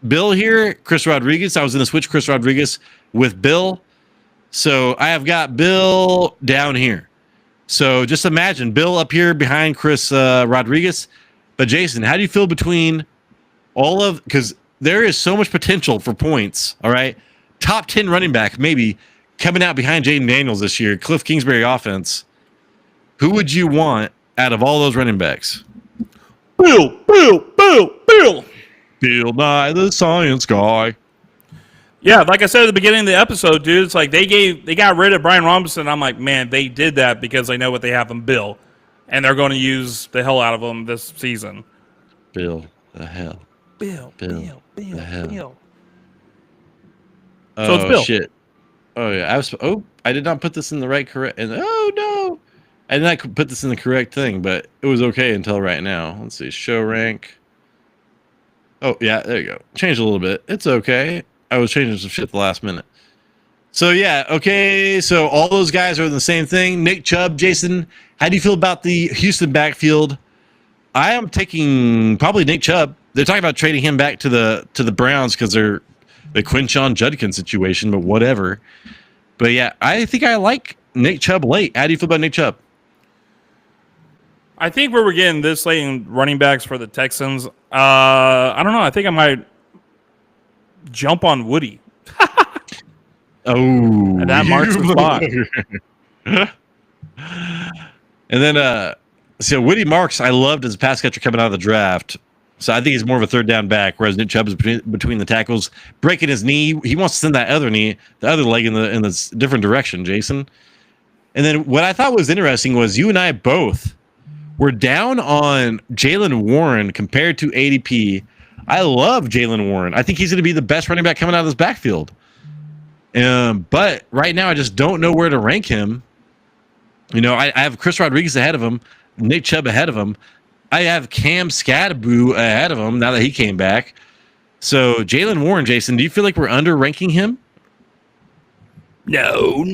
Bill here, Chris Rodriguez. I was going to switch Chris Rodriguez with Bill. So I have got Bill down here. So just imagine Bill up here behind Chris Rodriguez. But Jason, how do you feel between all of, because there is so much potential for points, all right? Top 10 running back, maybe, coming out behind Jaden Daniels this year, Cliff Kingsbury offense. Who would you want out of all those running backs?
Bill.
Bill Nye, the science guy.
Yeah, like I said at the beginning of the episode, dude, it's like they got rid of Brian Robinson. I'm like, man, they did that because they know what they have in Bill, and they're going to use the hell out of him this season.
Bill, the hell.
Bill.
The hell.
So it's Bill.
Shit. Oh yeah, I did not put this in the right correct. And oh no, I did not put this in the correct thing, but it was okay until right now. Let's see, show rank. Oh yeah, there you go. Changed a little bit. It's okay. I was changing some shit at the last minute. So yeah, okay. So all those guys are the same thing. Nick Chubb, Jason, how do you feel about the Houston backfield? I am taking probably Nick Chubb. They're talking about trading him back to the Browns because they're the Quinshon Judkins situation, but whatever. But yeah, I think I like Nick Chubb late. How do you feel about Nick Chubb?
I think where we're getting this late in running backs for the Texans, I don't know. I think I might jump on Woody.
Oh,
and that marks the spot.
And then, so Woody Marks, I loved as a pass catcher coming out of the draft. So I think he's more of a third down back, whereas Nick Chubb is between the tackles, breaking his knee. He wants to send that other knee, the other leg in the different direction, Jason. And then what I thought was interesting was you and I both were down on Jaylen Warren compared to ADP. I love Jaylen Warren. I think he's going to be the best running back coming out of this backfield. But right now, I just don't know where to rank him. I have Chris Rodriguez ahead of him, Nick Chubb ahead of him. I have Cam Scadaboo ahead of him now that he came back. So Jaylen Warren, Jason, do you feel like we're under ranking him?
No.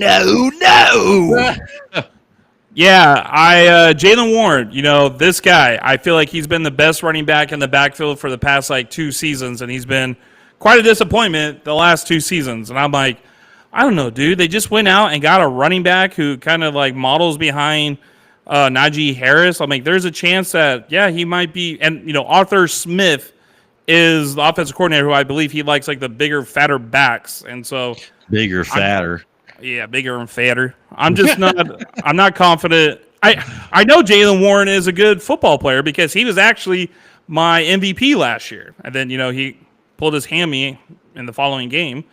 Yeah, Jaylen Warren, this guy, I feel like he's been the best running back in the backfield for the past 2 seasons, and he's been quite a disappointment the last 2 seasons. And I'm like, I don't know, dude. They just went out and got a running back who kind of models behind Najee Harris. I'm like, there's a chance that, yeah, he might be. And, Arthur Smith is the offensive coordinator who I believe he likes the bigger, fatter backs. And so
bigger, fatter.
Yeah, bigger and fatter. I'm just not. I'm not confident. I know Jalen Warren is a good football player because he was actually my MVP last year, and then he pulled his hammy in the following game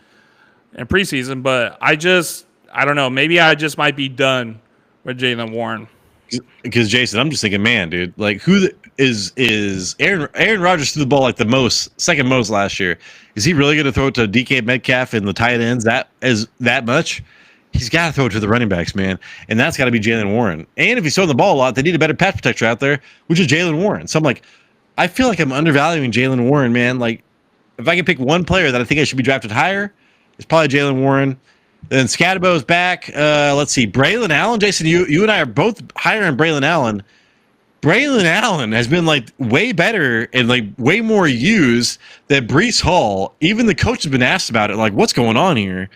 in preseason. But I don't know. Maybe I just might be done with Jalen Warren.
Because Jason, I'm just thinking, man, dude, like is Aaron Rodgers threw the ball like the second most last year? Is he really going to throw it to DK Metcalf and the tight ends that much? He's got to throw it to the running backs, man, and that's got to be Jalen Warren. And if he's throwing the ball a lot, they need a better pass protector out there, which is Jalen Warren. So I'm like, I feel like I'm undervaluing Jalen Warren, man. Like, if I can pick one player that I think I should be drafted higher, it's probably Jalen Warren. Then Scadabo's back. Let's see. Braylon Allen. Jason, you and I are both higher on Braylon Allen. Braylon Allen has been like way better and like way more used than Breece Hall. Even the coach has been asked about it. Like, what's going on here?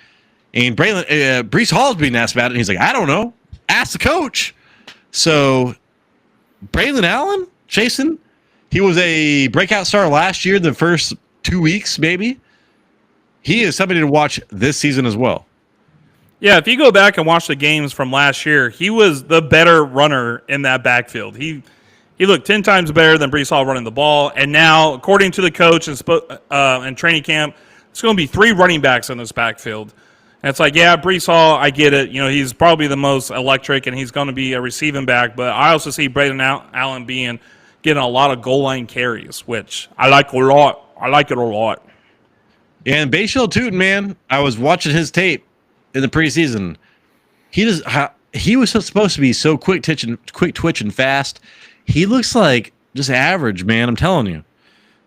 And Breece Hall's being asked about it. And he's like, I don't know. Ask the coach. So Braylon Allen, Jason, he was a breakout star last year, the first 2 weeks, maybe. He is somebody to watch this season as well.
Yeah, if you go back and watch the games from last year, he was the better runner in that backfield. He looked 10 times better than Breece Hall running the ball. And now, according to the coach and training camp, it's going to be 3 running backs in this backfield. And it's like, yeah, Breece Hall, I get it. He's probably the most electric, and he's going to be a receiving back. But I also see Braylon Allen getting a lot of goal line carries, which I like a lot. I like it a lot.
Yeah, and Bayshell Tootin, man, I was watching his tape in the preseason. He was supposed to be so quick twitch and fast. He looks like just average, man. I'm telling you.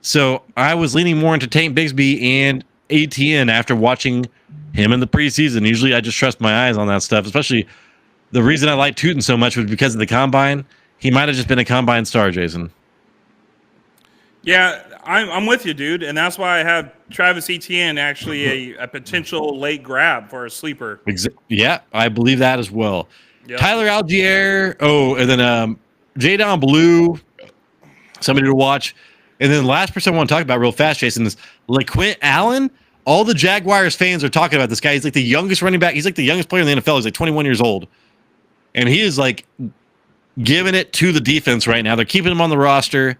So I was leaning more into Tank Bigsby and ATN after watching him in the preseason. Usually I just trust my eyes on that stuff, especially the reason I like Tootin so much was because of the combine. He might have just been a combine star, Jason.
Yeah, I'm with you, dude, and that's why I have Travis Etienne actually a potential late grab for a sleeper.
Yeah, I believe that as well. Yep. Tyler Algier, and then Jadon Blue, somebody to watch. And then the last person I want to talk about real fast, Jason, is LaQuint Allen. All the Jaguars fans are talking about this guy. He's like the youngest running back. He's like the youngest player in the NFL. He's like 21 years old. And he is like giving it to the defense right now. They're keeping him on the roster.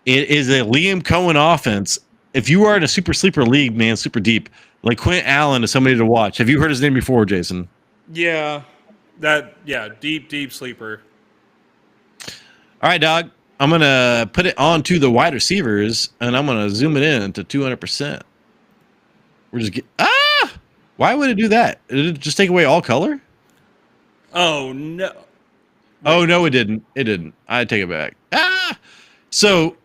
It is a Liam Cohen offense. If you are in a super sleeper league, man, super deep, like Quint Allen is somebody to watch. Have you heard his name before, Jason?
Yeah, deep sleeper.
All right, dog. I'm going to put it onto the wide receivers, and I'm going to zoom it in to 200%. We're just why would it do that? Did it just take away all color?
Oh, no.
Oh, no, it didn't. It didn't. I take it back. So,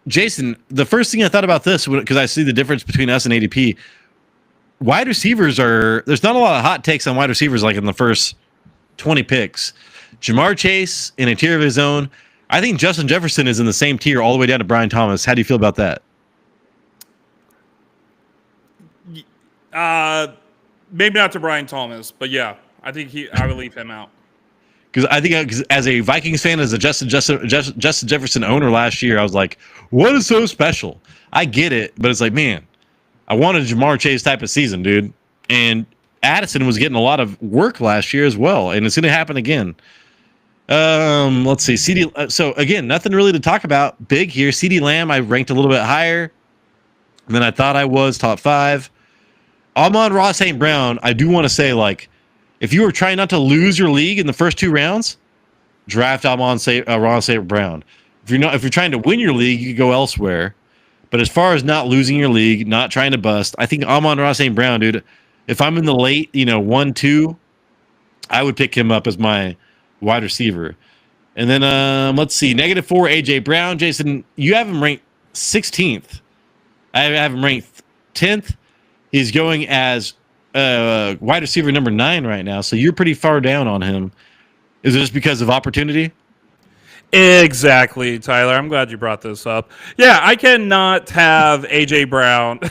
Jason, the first thing I thought about this, because I see the difference between us and ADP, wide receivers there's not a lot of hot takes on wide receivers like in the first 20 picks. Jamar Chase in a tier of his own. I think Justin Jefferson is in the same tier all the way down to Brian Thomas. How do you feel about that?
Maybe not to Brian Thomas, but yeah, I think I would leave him out.
Because I think as a Vikings fan, as a Justin Jefferson owner last year, I was like, what is so special? I get it, but it's like, man, I wanted a Jamar Chase type of season, dude. And Addison was getting a lot of work last year as well, and it's going to happen again. Let's see. So, again, nothing really to talk about big here. CeeDee Lamb, I ranked a little bit higher than I thought I was, top 5. Amon-Ra St. Brown, I do want to say, like, if you were trying not to lose your league in the first 2 rounds, draft Amon-Ra St. Brown. If you're trying to win your league, you could go elsewhere. But as far as not losing your league, not trying to bust, I think Amon-Ra St. Brown, dude, if I'm in the late, 1-2, I would pick him up as my wide receiver. And then let's see, -4 AJ Brown. Jason, you have him ranked 16th. I have him ranked 10th. He's going as wide receiver number 9 right now, so you're pretty far down on him. Is it just because of opportunity?
Exactly, Tyler. I'm glad you brought this up. Yeah, I cannot have AJ Brown.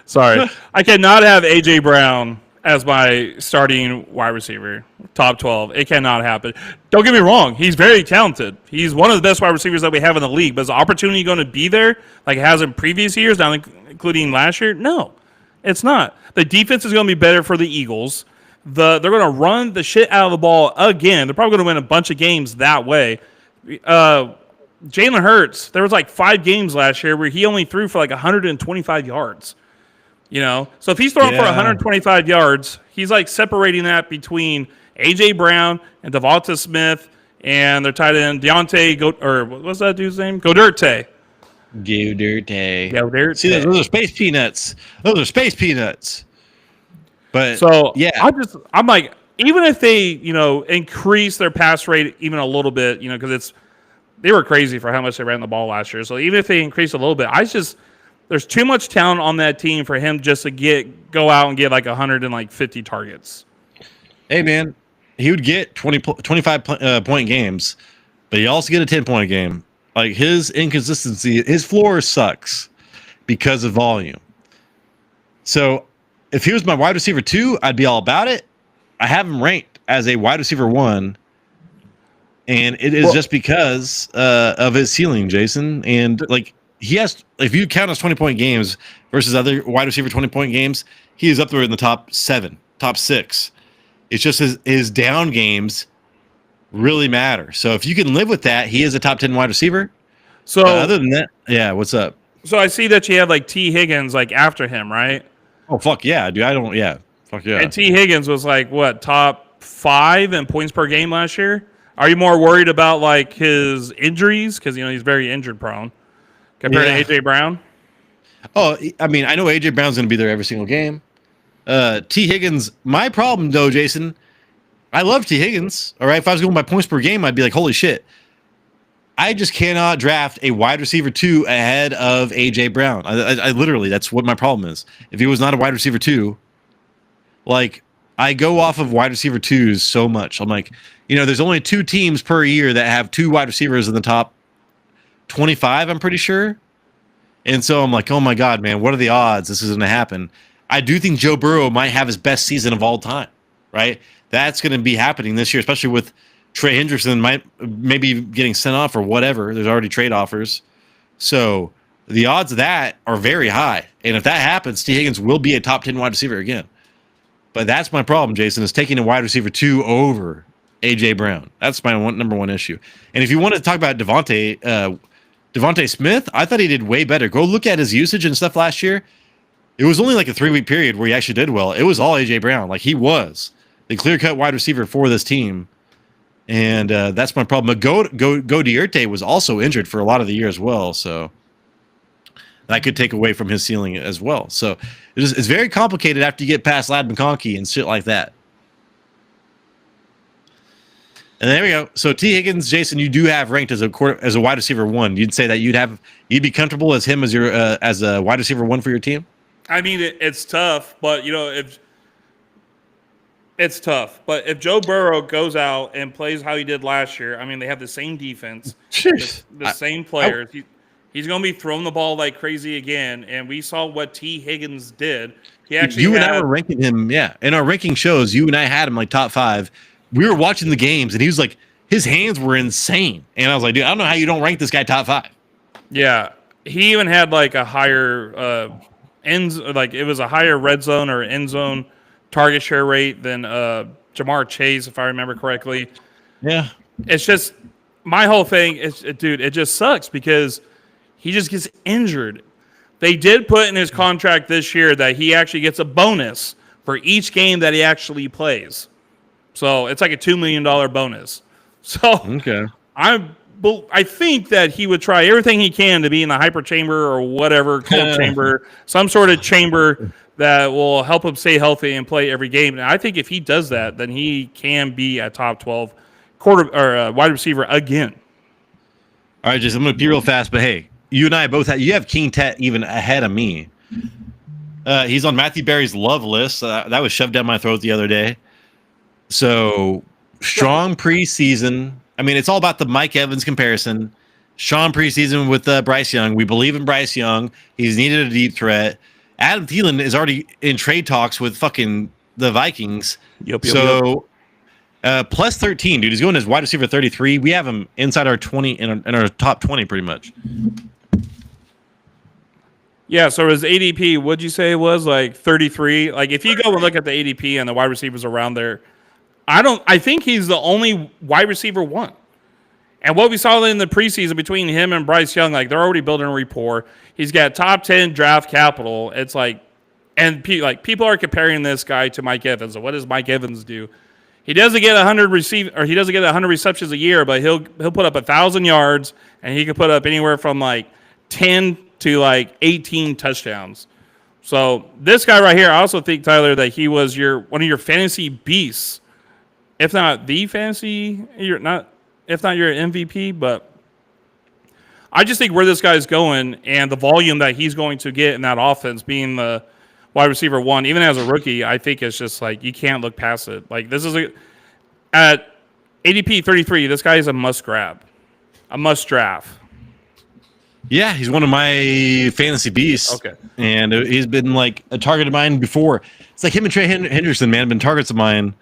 Sorry. I cannot have AJ Brown as my starting wide receiver, top 12. It cannot happen. Don't get me wrong. He's very talented. He's one of the best wide receivers that we have in the league. But is the opportunity going to be there like it has in previous years, including last year? No. It's not. The defense is going to be better for the Eagles. They're going to run the shit out of the ball again. They're probably going to win a bunch of games that way. Jalen Hurts, there was like 5 games last year where he only threw for like 125 yards. So if he's throwing for 125 yards, he's like separating that between A.J. Brown and Devonta Smith and their tight end or what was that dude's name? Goderte.
See, those are space peanuts. But
so
yeah,
I'm like, even if they increase their pass rate even a little bit, because they were crazy for how much they ran the ball last year. So even if they increase a little bit, there's too much talent on that team for him just to go out and get like 150 targets.
Hey man, he would get 25 point games, but he also get a 10-point game. Like his inconsistency, his floor sucks because of volume. So if he was my wide receiver 2, I'd be all about it. I have him ranked as a wide receiver 1. And it is just because of his ceiling, Jason. And like he has, if you count his 20-point games versus other wide receiver 20-point games, he is up there in the top 7, top 6. It's just his down games really matter. So if you can live with that, he is a top 10 wide receiver.
So
other than that, yeah, what's up?
So I see that you have like T. Higgins like after him, right?
Oh fuck yeah, dude! Fuck yeah.
And T. Higgins was like what, top 5 in points per game last year? Are you more worried about like his injuries because he's very injury prone compared to A.J. Brown?
Oh, I mean, I know A.J. Brown's going to be there every single game. T. Higgins, my problem though, Jason, I love T. Higgins. All right, if I was going by points per game, I'd be like, holy shit. I just cannot draft a wide receiver 2 ahead of A.J. Brown. I literally, that's what my problem is. If he was not a wide receiver 2, like I go off of wide receiver 2s so much. I'm like, there's only 2 teams per year that have 2 wide receivers in the top 25, I'm pretty sure. And so I'm like, oh my God, man, what are the odds this is going to happen? I do think Joe Burrow might have his best season of all time, right? That's going to be happening this year, especially with Trey Hendrickson maybe getting sent off or whatever. There's already trade offers. So the odds of that are very high. And if that happens, T. Higgins will be a top 10 wide receiver again. But that's my problem, Jason, is taking a wide receiver 2 over A.J. Brown. That's my number one issue. And if you want to talk about Devontae Smith, I thought he did way better. Go look at his usage and stuff last year. It was only like a 3-week period where he actually did well. It was all A.J. Brown. Like he was the clear-cut wide receiver for this team. And that's my problem. But Goderte was also injured for a lot of the year as well. So that could take away from his ceiling as well. So it's very complicated after you get past Lad McConkey and shit like that. And there we go. So T. Higgins, Jason, you do have ranked as a wide receiver 1. You'd say that you'd be comfortable as him as your as a wide receiver 1 for your team.
I mean, it's tough, but it's tough. But if Joe Burrow goes out and plays how he did last year, I mean, they have the same defense, the same players. He's going to be throwing the ball like crazy again. And we saw what T. Higgins did. He actually
and I were ranking him, yeah. In our ranking shows, you and I had him like top 5. We were watching the games, and he was like, his hands were insane. And I was like, dude, I don't know how you don't rank this guy top 5.
Yeah. He even had like a higher it was a higher red zone or end zone target share rate than Jamar Chase, if I remember correctly.
Yeah.
It's just my whole thing is, dude, it just sucks because he just gets injured. They did put in his contract this year that he actually gets a bonus for each game that he actually plays. So it's like a $2 million bonus. So
okay.
I think that he would try everything he can to be in the hyper chamber or whatever, cold chamber, some sort of chamber that will help him stay healthy and play every game. And I think if he does that, then he can be a top 12 wide receiver again.
All right, Jason, I'm going to be real fast, but hey, you and I both you have King Tet even ahead of me. He's on Matthew Berry's love list. That was shoved down my throat the other day. So strong preseason. I mean, it's all about the Mike Evans comparison. Strong preseason with Bryce Young. We believe in Bryce Young. He's needed a deep threat. Adam Thielen is already in trade talks with fucking the Vikings.
Yep.
Plus 13, dude. He's going as wide receiver 33. We have him inside our 20 in our top 20 pretty much.
Yeah, so his ADP, what'd you say it was? Like 33? Like if you go and look at the ADP and the wide receivers around there, I think he's the only wide receiver one. And what we saw in the preseason between him and Bryce Young, like they're already building a rapport. He's got top 10 draft capital. It's like, and people are comparing this guy to Mike Evans. So what does Mike Evans do? He doesn't get 100 receptions a year, but he'll put up 1,000 yards, and he could put up anywhere from like 10 to like 18 touchdowns. So this guy right here, I also think, Tyler, that he was one of your fantasy beasts, if not the fantasy. If not your MVP, but I just think where this guy's going and the volume that he's going to get in that offense, being the wide receiver one, even as a rookie, I think it's just like you can't look past it. Like this is at ADP 33, this guy is a must grab, a must draft.
Yeah, he's one of my fantasy beasts.
Okay.
And he's been like a target of mine before. It's like him and Trey Henderson, man, have been targets of mine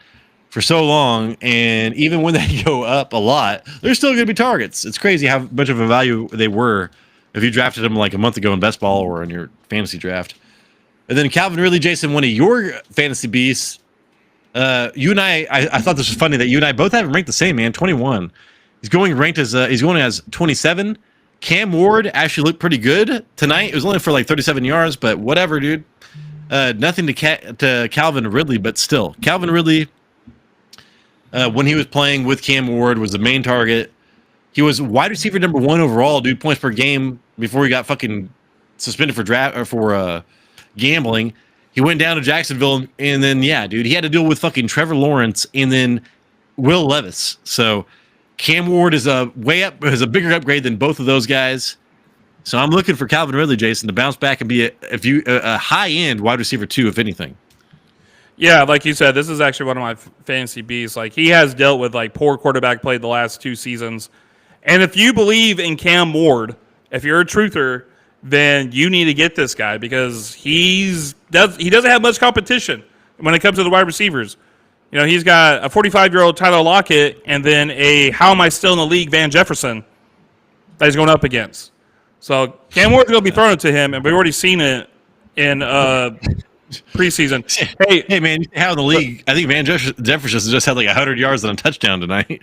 for so long. And even when they go up a lot, they're still going to be targets. It's crazy how much of a value they were if you drafted them like a month ago in best ball or in your fantasy draft. And then Calvin Ridley, Jason, one of your fantasy beasts. You and I thought this was funny that you and I both have him ranked the same, man. 21. He's going as 27. Cam Ward actually looked pretty good tonight. It was only for like 37 yards, but whatever, dude. Nothing to Calvin Ridley, but still, Calvin Ridley, when he was playing with Cam Ward, was the main target. He was wide receiver number 1 overall, dude, points per game before he got fucking suspended for gambling. He went down to Jacksonville, and then dude, he had to deal with fucking Trevor Lawrence and then Will Levis. So Cam Ward is a bigger upgrade than both of those guys. So I'm looking for Calvin Ridley, Jason, to bounce back and be a high-end wide receiver 2, if anything.
Yeah, like you said, this is actually one of my fantasy beasts. Like he has dealt with like poor quarterback play the last 2 seasons. And if you believe in Cam Ward, if you're a truther, then you need to get this guy because he doesn't have much competition when it comes to the wide receivers. You know, he's got a 45-year-old Tyler Lockett and then a how am I still in the league Van Jefferson that he's going up against. So Cam Ward's going to be thrown it to him, and we've already seen it in preseason.
Hey, man, how in the league? I think Van Jefferson just had like 100 yards and a touchdown tonight.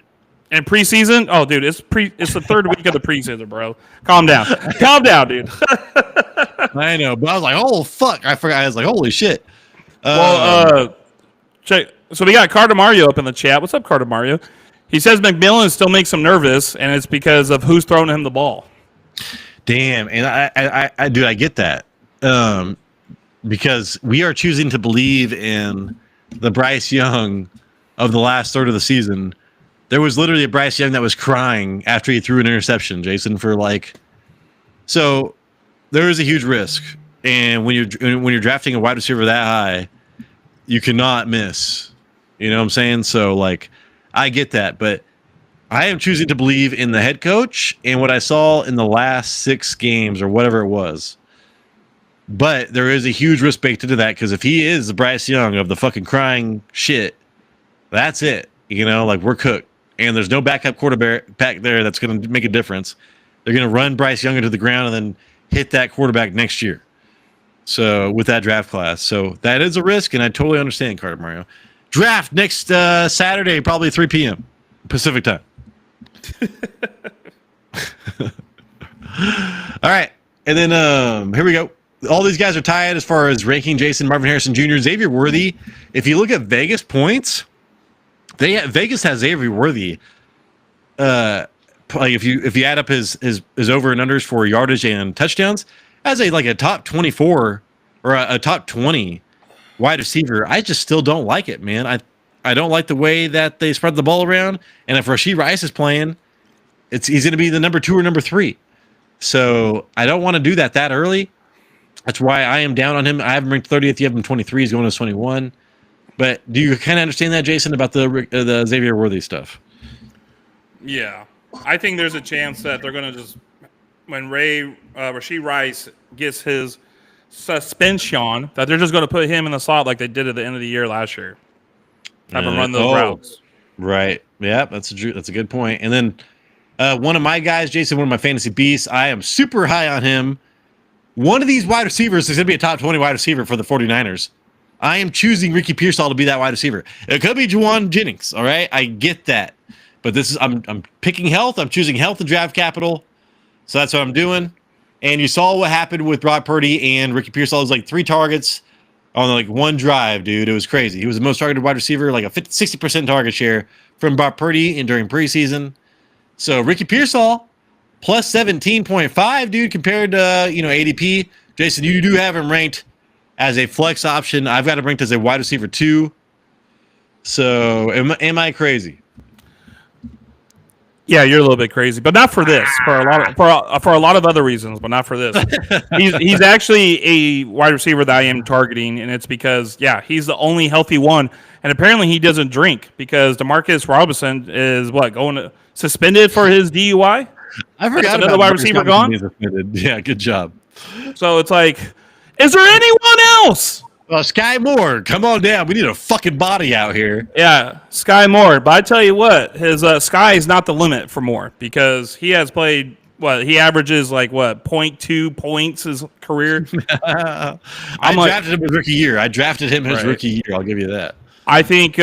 And preseason? Oh, dude, it's the third week of the preseason, bro. Calm down. Calm down, dude.
I know, but I was like, oh, fuck. I forgot. I was like, holy shit.
Check. So we got Carter Mario up in the chat. What's up, Carter Mario? He says McMillan still makes him nervous, and it's because of who's throwing him the ball.
Damn, and I get that. Because we are choosing to believe in the Bryce Young of the last third of the season. There was literally a Bryce Young that was crying after he threw an interception, Jason, so there is a huge risk. And when you're drafting a wide receiver that high, you cannot miss. You know what I'm saying? So like I get that, but I am choosing to believe in the head coach and what I saw in the last 6 games or whatever it was. But there is a huge risk baked into that because if he is the Bryce Young of the fucking crying shit, that's it. You know, like we're cooked. And there's no backup quarterback back there that's going to make a difference. They're going to run Bryce Young into the ground and then hit that quarterback next year. So with that draft class. So that is a risk, and I totally understand, Carter Mario. Draft next Saturday, probably 3 p.m. Pacific time. All right. And then here we go. All these guys are tied as far as ranking. Jason, Marvin Harrison Jr., Xavier Worthy. If you look at Vegas points, Vegas has Xavier Worthy. Like if you add up his over and unders for yardage and touchdowns, as a top 24 or a top 20 wide receiver, I just still don't like it, man. I don't like the way that they spread the ball around. And if Rashee Rice is playing, he's going to be the number 2 or number 3. So I don't want to do that early. That's why I am down on him. I have him ranked 30th. You have him 23. He's going to 21. But do you kind of understand that, Jason, about the Xavier Worthy stuff?
Yeah. I think there's a chance that they're going to just, when Rashee Rice gets his suspension, that they're just going to put him in the slot like they did at the end of the year last year. Have him run those routes.
Right. Yeah, that's a good point. And then one of my guys, Jason, one of my fantasy beasts, I am super high on him. One of these wide receivers is going to be a top 20 wide receiver for the 49ers. I am choosing Ricky Pearsall to be that wide receiver. It could be Juwan Jennings, all right? I get that. But this is I'm picking health. I'm choosing health and draft capital. So that's what I'm doing. And you saw what happened with Brock Purdy and Ricky Pearsall. It was like 3 targets on like one drive, dude. It was crazy. He was the most targeted wide receiver, like a 60% target share from Brock Purdy during preseason. So Ricky Pearsall plus 17.5, dude, compared to ADP. Jason, you do have him ranked as a flex option. I've got him ranked as a wide receiver 2. So am I crazy?
Yeah, you're a little bit crazy, but not for this. For a lot of other reasons, but not for this. He's actually a wide receiver that I am targeting, and it's because he's the only healthy one, and apparently he doesn't drink because Demarcus Robinson is going suspended for his DUI.
I forgot
another
about
wide receiver gone.
Yeah, good job.
So it's like, is there anyone else?
Sky Moore, come on down. We need a fucking body out here.
Yeah, Sky Moore. But I tell you what, his Sky is not the limit for Moore because he has played, he averages 0.2 points his career.
I drafted him his rookie year. Rookie year. I'll give you that.
I think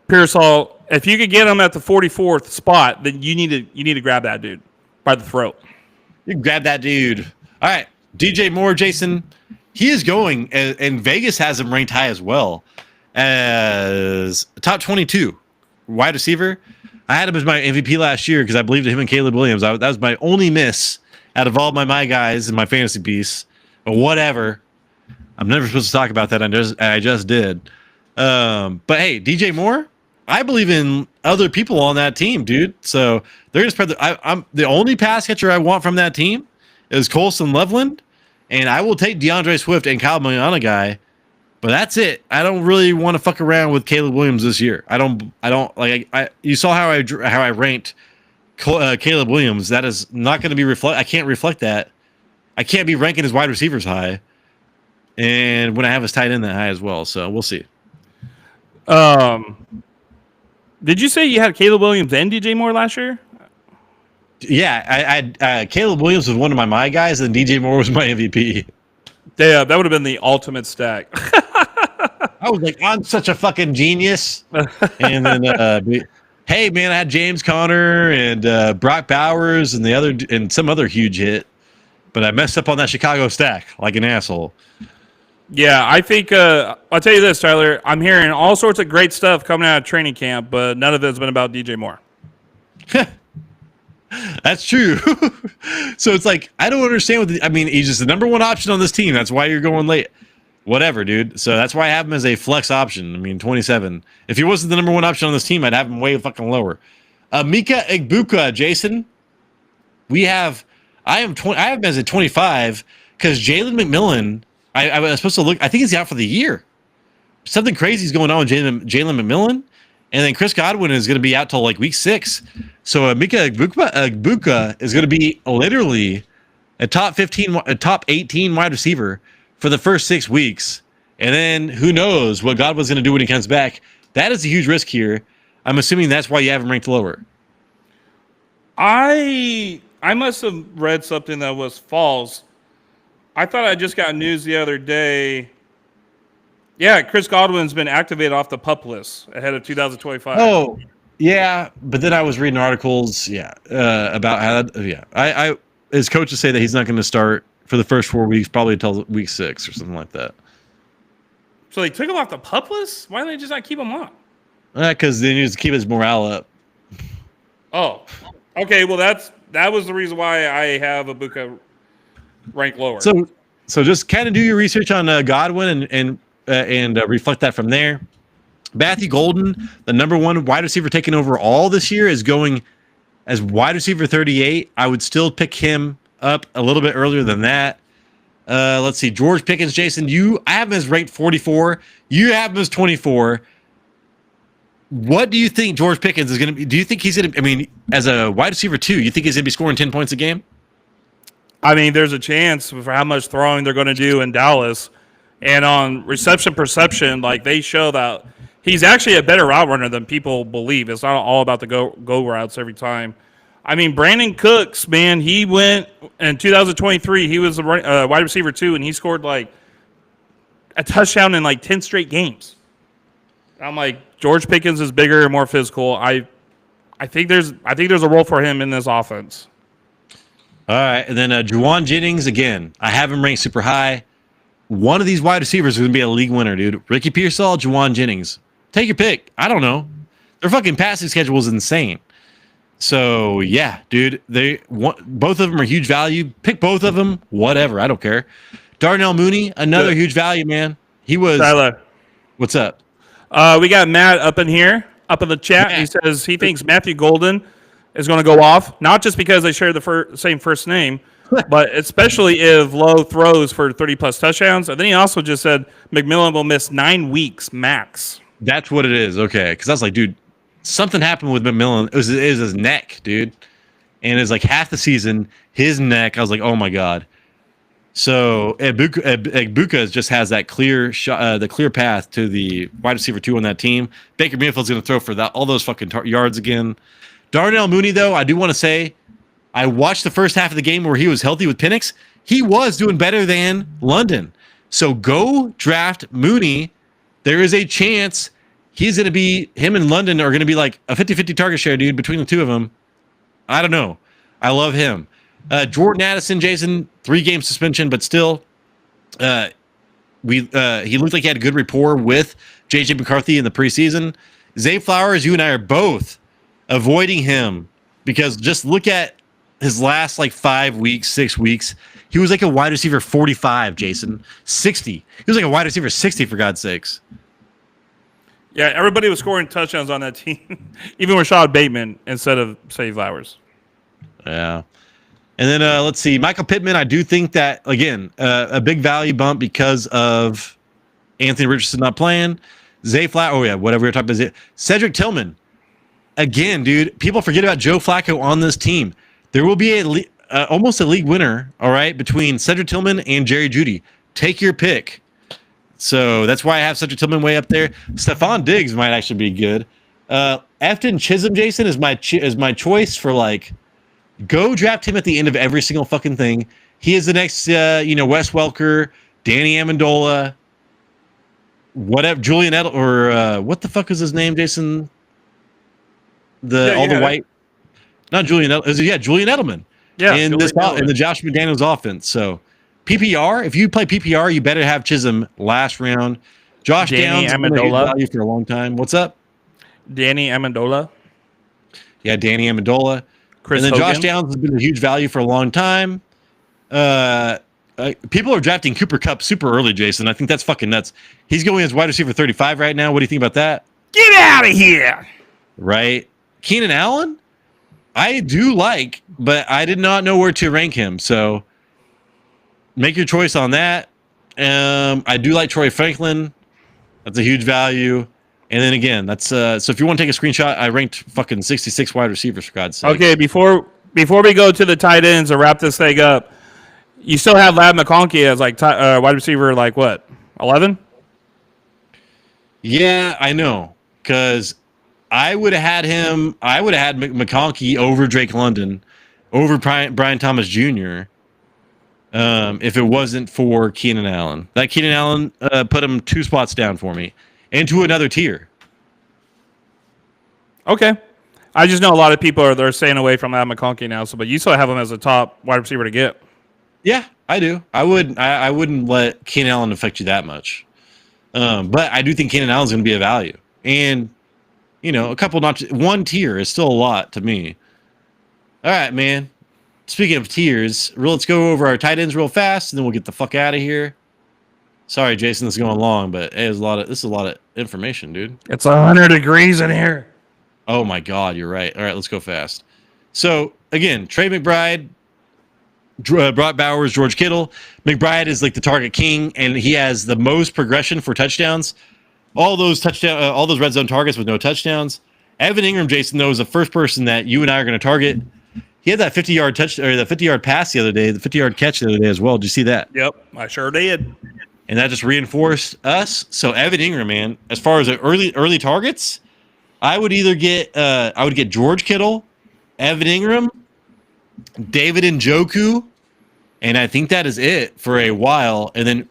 Pearsall, if you could get him at the 44th spot, then you need to grab that dude by the throat.
You can grab that dude. All right, DJ Moore, Jason. He is going, and Vegas has him ranked high as well as top 22 wide receiver. I had him as my MVP last year because I believed in him and Caleb Williams. That was my only miss out of all my guys in my fantasy piece. But whatever. I'm never supposed to talk about that. I just did. But hey, DJ Moore, I believe in other people on that team, dude. So they're gonna spread I'm the only pass catcher I want from that team is Colson Loveland. And I will take DeAndre Swift and Kyle Magliana guy, but that's it. I don't really want to fuck around with Caleb Williams this year. I don't like. You saw how I ranked Caleb Williams. That is not going to be reflect. I can't reflect that. I can't be ranking his wide receivers high, and when I have his tight end that high as well. So we'll see.
Did you say you had Caleb Williams and DJ Moore last year?
Yeah, I Caleb Williams was one of my guys, and DJ Moore was my MVP.
Yeah, that would have been the ultimate stack.
I was like, I'm such a fucking genius. And then, hey man, I had James Conner and Brock Bowers and some other huge hit, but I messed up on that Chicago stack like an asshole.
Yeah, I think I'll tell you this, Tyler. I'm hearing all sorts of great stuff coming out of training camp, but none of it's been about DJ Moore.
That's true. So it's like, I don't understand he's just the number one option on this team. That's why you're going late. Whatever, dude. So that's why I have him as a flex option. 27. If he wasn't the number one option on this team, I'd have him way fucking lower. Mika Egbuka, Jason. I have him as a 25 because Jalen McMillan, I was supposed to look, I think he's out for the year. Something crazy is going on with Jalen McMillan. And then Chris Godwin is going to be out till week 6. So Mika Egbuka is going to be literally a top 18 wide receiver for the first 6 weeks. And then who knows what Godwin's going to do when he comes back. That is a huge risk here. I'm assuming that's why you have him ranked lower.
I must have read something that was false. I thought I just got news the other day. Yeah, Chris Godwin's been activated off the PUP list ahead of 2025.
Oh, yeah, but then I was reading articles, about how his coaches say that he's not going to start for the first 4 weeks, probably until week 6 or something like that.
So they took him off the PUP list? Why didn't they just not keep him on?
Because they need to keep his morale up.
Oh, okay. Well, that was the reason why I have Egbuka ranked lower.
So just kind of do your research on Godwin and reflect that from there. Matthew Golden, the number one wide receiver taking over all this year, is going as wide receiver 38. I would still pick him up a little bit earlier than that. Let's see. George Pickens, Jason, I have him as ranked 44. You have him as 24. What do you think George Pickens is going to be? Do you think he's going to, as a wide receiver 2, you think he's going to be scoring 10 points a game?
There's a chance for how much throwing they're going to do in Dallas. And on reception perception, they show that he's actually a better route runner than people believe. It's not all about the go routes every time. I mean, Brandon Cooks, man, he went in 2023. He was a wide receiver too, and he scored like a touchdown in like 10 straight games. I'm like, George Pickens is bigger and more physical. I think there's a role for him in this offense.
All right, and then Juwan Jennings again. I have him ranked super high. One of these wide receivers is going to be a league winner, dude. Ricky Pearsall, Juwan Jennings. Take your pick. I don't know. Their fucking passing schedule is insane. So yeah, dude, both of them are huge value. Pick both of them, whatever. I don't care. Darnell Mooney, another huge value, man. He was.
Tyler,
what's up?
We got Matt up in here, up in the chat. Matt. He says he thinks Matthew Golden is going to go off, not just because they share the same first name, but especially if Lowe throws for 30-plus touchdowns. And then he also just said McMillan will miss 9 weeks max.
That's what it is. Okay, because I was like, dude, something happened with McMillan. It was his neck, dude, and it's like half the season, his neck. I was like, oh my god. So Egbuka just has that clear shot, the clear path to the wide receiver 2 on that team. Baker Mayfield's going to throw for all those fucking yards again. Darnell Mooney, though, I do want to say, I watched the first half of the game where he was healthy with Penix. He was doing better than London. So go draft Mooney. There is a chance he's going to be, him and London are going to be like a 50-50 target share, dude, between the two of them. I don't know. I love him. Jordan Addison, Jason, 3-game suspension, but still, he looked like he had a good rapport with J.J. McCarthy in the preseason. Zay Flowers, you and I are both avoiding him because just look at his last like 5 weeks, 6 weeks. He was like a wide receiver 45, Jason. 60. He was like a wide receiver 60, for God's sakes.
Yeah, everybody was scoring touchdowns on that team, even Rashad Bateman instead of Zay Flowers.
Yeah. And then let's see, Michael Pittman. I do think that again a big value bump because of Anthony Richardson not playing. Zay Flacco. Oh yeah, whatever we're talking about. Cedric Tillman. Again, dude, people forget about Joe Flacco on this team. There will be almost a league winner. All right, between Cedric Tillman and Jerry Jeudy. Take your pick. So that's why I have Cedric Tillman way up there. Stephon Diggs might actually be good. Afton Chisholm, Jason, is my choice for like. Go draft him at the end of every single fucking thing. He is the next, Wes Welker, Danny Amendola, whatever, Julian Edel, or what the fuck is his name, Jason? The white, not Julian Edelman. Yeah, Julian Edelman. Yeah, in the Josh McDaniels offense. So PPR, if you play PPR, you better have Chisholm last round. Josh
Danny
Downs
Amendola
value for a long time. What's up?
Danny Amendola.
Yeah, Danny Amendola.
Chris
and then
Hogan.
Josh Downs has been a huge value for a long time. People are drafting Cooper Kupp super early, Jason. I think that's fucking nuts. He's going as wide receiver 35 right now. What do you think about that?
Get out of here.
Right. Keenan Allen, I do like, but I did not know where to rank him. So make your choice on that. I do like Troy Franklin. That's a huge value. And then again, that's so if you want to take a screenshot, I ranked fucking 66 wide receivers, for God's sake.
Okay, before we go to the tight ends and wrap this thing up, you still have Ladd McConkey as like wide receiver, like what, 11?
Yeah, I know, because I would have had him. I would have had McConkey over Drake London, over Brian Thomas Jr. If it wasn't for Keenan Allen. That Keenan Allen put him 2 spots down for me. Into another tier.
Okay. I just know a lot of people they're staying away from Ladd McConkey now, but you still have him as a top wide receiver to get.
Yeah, I do. I wouldn't let Keenan Allen affect you that much. But I do think Keenan Allen's going to be a value. And, a couple one tier is still a lot to me. All right, man. Speaking of tiers, let's go over our tight ends real fast, and then we'll get the fuck out of here. Sorry, Jason, this is going long, but this is a lot of information, dude.
It's 100 degrees in here.
Oh my God, you're right. All right, let's go fast. So again, Trey McBride, Brock Bowers, George Kittle. McBride is like the target king, and he has the most progression for touchdowns. All those red zone targets with no touchdowns. Evan Ingram, Jason, though, is the first person that you and I are going to target. He had that 50-yard touch or the 50-yard pass the other day, the 50-yard catch the other day as well. Did you see that?
Yep, I sure did.
And that just reinforced us. So Evan Ingram, man, as far as the early targets, I would either get George Kittle, Evan Ingram, David Njoku, and I think that is it for a while. And then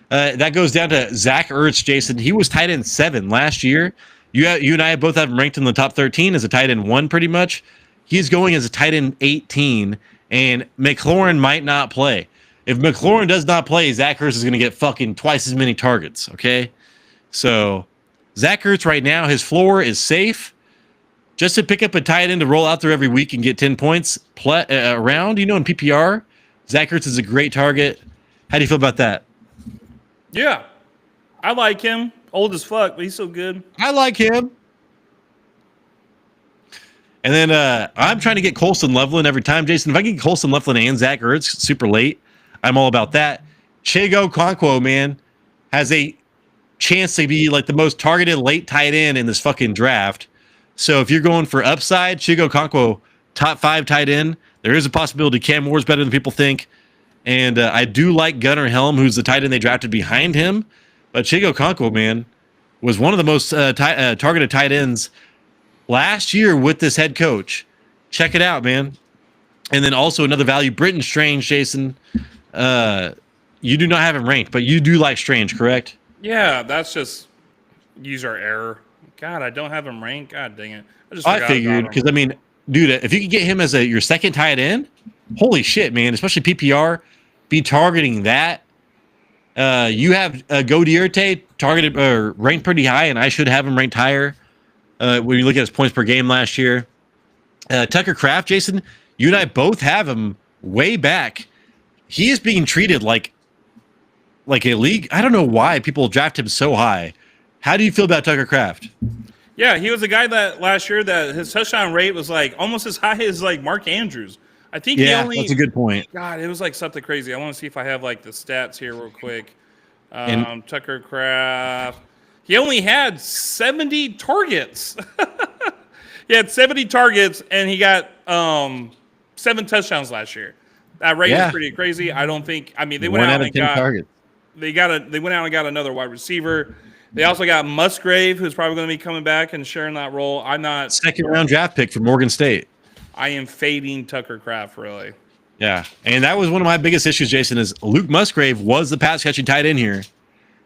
that goes down to Zach Ertz, Jason. He was tight end 7 last year. You and I both have him ranked in the top 13 as a tight end 1 pretty much. He's going as a tight end 18, and McLaurin might not play. If McLaurin does not play, Zach Ertz is going to get fucking twice as many targets, okay? So Zach Ertz right now, his floor is safe. Just to pick up a tight end to roll out there every week and get 10 points around, in PPR, Zach Ertz is a great target. How do you feel about that?
Yeah. I like him. Old as fuck, but he's so good.
I like him. And then I'm trying to get Colson Loveland every time. Jason, if I can get Colson Loveland and Zach Ertz super late, I'm all about that. Chigo Okonkwo, man, has a chance to be like the most targeted late tight end in this fucking draft. So if you're going for upside, Chigo Okonkwo, top 5 tight end, there is a possibility Cam Moore's better than people think. And I do like Gunnar Helm, who's the tight end they drafted behind him. But Chigo Okonkwo, man, was one of the most targeted tight ends last year with this head coach. Check it out, man. And then also another value, Britton Strange, Jason. You do not have him ranked, but you do like Strange, correct?
Yeah, that's just user error. God, I don't have him ranked. God dang it.
I figured, because, I mean, dude, if you could get him as your second tight end, holy shit, man, especially PPR, be targeting that. You have Godierte targeted or ranked pretty high, and I should have him ranked higher when you look at his points per game last year. Tucker Kraft, Jason, you and I both have him way back. He is being treated like a league. I don't know why people draft him so high. How do you feel about Tucker Kraft?
Yeah, he was a guy that last year that his touchdown rate was like almost as high as like Mark Andrews. I think
that's a good point.
God, it was like something crazy. I want to see if I have like the stats here real quick. Tucker Kraft. He only had 70 targets. He had 70 targets, and he got 7 touchdowns last year. That rate is pretty crazy. I don't think. I mean, they went out and got targets. They went out and got another wide receiver. They also got Musgrave, who's probably going to be coming back and sharing that role. I'm not
second round draft pick from Morgan State.
I am fading Tucker Kraft, really.
Yeah, and that was one of my biggest issues, Jason, is Luke Musgrave was the pass-catching tight end here.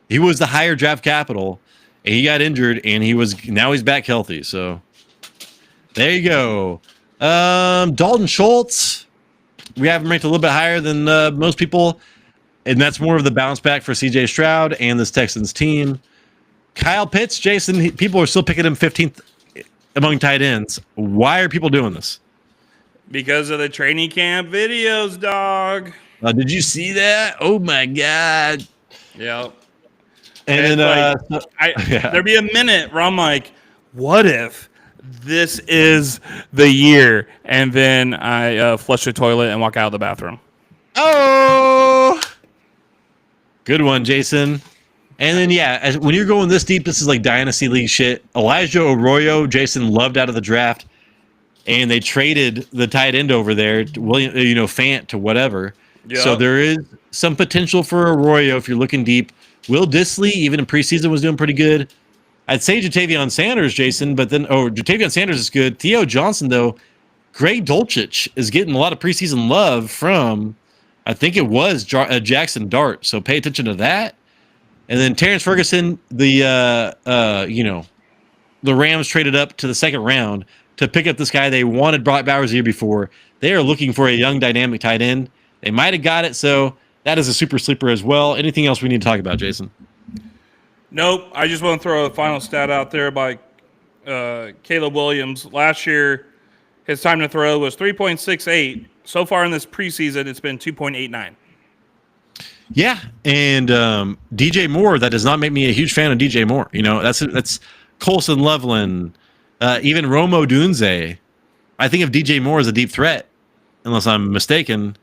He was the higher draft capital, and he got injured, and now he's back healthy. So there you go. Dalton Schultz, we have him ranked a little bit higher than most people, and that's more of the bounce back for C.J. Stroud and this Texans team. Kyle Pitts, Jason, people are still picking him 15th among tight ends. Why are people doing this?
Because of the training camp videos, dog.
Did you see that? Oh, my God.
Yeah.
And
there'd be a minute where I'm like, what if this is the year? And then I flush the toilet and walk out of the bathroom.
Oh! Good one, Jason. And then, when you're going this deep, this is like Dynasty League shit. Elijah Arroyo, Jason loved out of the draft. And they traded the tight end over there, William, Fant to whatever. Yep. So there is some potential for Arroyo if you're looking deep. Will Dissly, even in preseason, was doing pretty good. I'd say Jatavion Sanders, Jason, Jatavion Sanders is good. Theo Johnson, though, Greg Dulcich is getting a lot of preseason love from, I think it was Jackson Dart. So pay attention to that. And then Terrence Ferguson, the Rams traded up to the second round to pick up this guy. They wanted Brock Bowers the year before. They are looking for a young, dynamic tight end. They might have got it, so that is a super sleeper as well. Anything else we need to talk about, Jason?
Nope. I just want to throw a final stat out there by Caleb Williams. Last year, his time to throw was 3.68. So far in this preseason, it's been 2.89.
Yeah, and DJ Moore, that does not make me a huge fan of DJ Moore. That's Colson Loveland, even Romo Dunze. I think of DJ Moore as a deep threat, unless I'm mistaken.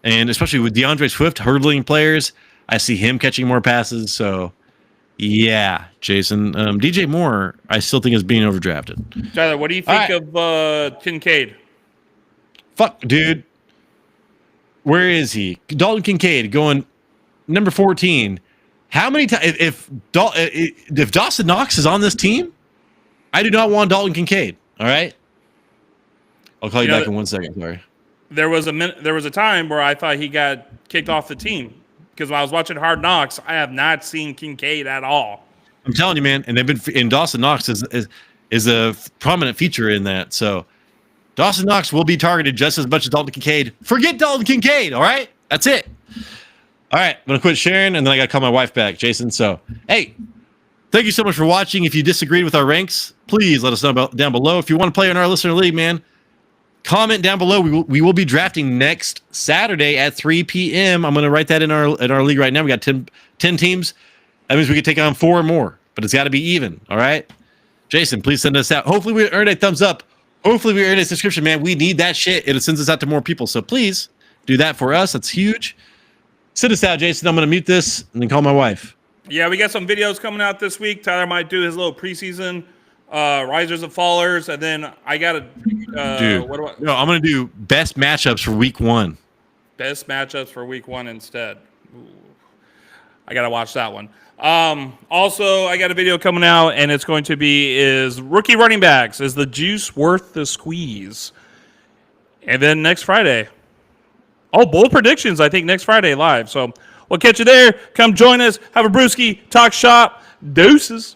And especially with DeAndre Swift hurdling players, I see him catching more passes. So, yeah, Jason. DJ Moore, I still think is being overdrafted.
Tyler, what do you think of Kincaid?
Fuck, dude. Where is he? Dalton Kincaid going number 14. How many times if Dawson Knox is on this team, I do not want Dalton Kincaid. All right. I'll call you
You know,
back in 1 second. Sorry.
there was a time where I thought he got kicked off the team because when I was watching Hard Knocks, I have not seen Kincaid at all.
I'm telling you, man. And they've been in Dawson Knox is a prominent feature in that. So Dawson Knox will be targeted just as much as Dalton Kincaid. Forget Dalton Kincaid. All right, that's it. All right, I'm gonna quit sharing, and then I gotta call my wife back, Jason. So, hey, thank you so much for watching. If you disagreed with our ranks, please let us know down below. If you want to play in our listener league, man, comment down below. We will be drafting next Saturday at 3 p.m. I'm gonna write that in our league right now. We got 10 teams. That means we can take on 4 or more, but it's got to be even. All right, Jason, please send us out. Hopefully, we earn a thumbs up. Hopefully, we earn a subscription, man. We need that shit. It sends us out to more people. So please do that for us. That's huge. Send us out, Jason. I'm going to mute this and then call my wife.
Yeah, we got some videos coming out this week. Tyler might do his little preseason risers and fallers, and then I got to
No, I'm going to do best matchups for week 1.
Best matchups for week 1 instead. Ooh. I got to watch that one. Also, I got a video coming out, and it's going to be is rookie running backs. Is the juice worth the squeeze? And then next Friday. Oh, bold predictions, I think, next Friday live. So we'll catch you there. Come join us. Have a brewski. Talk shop. Deuces.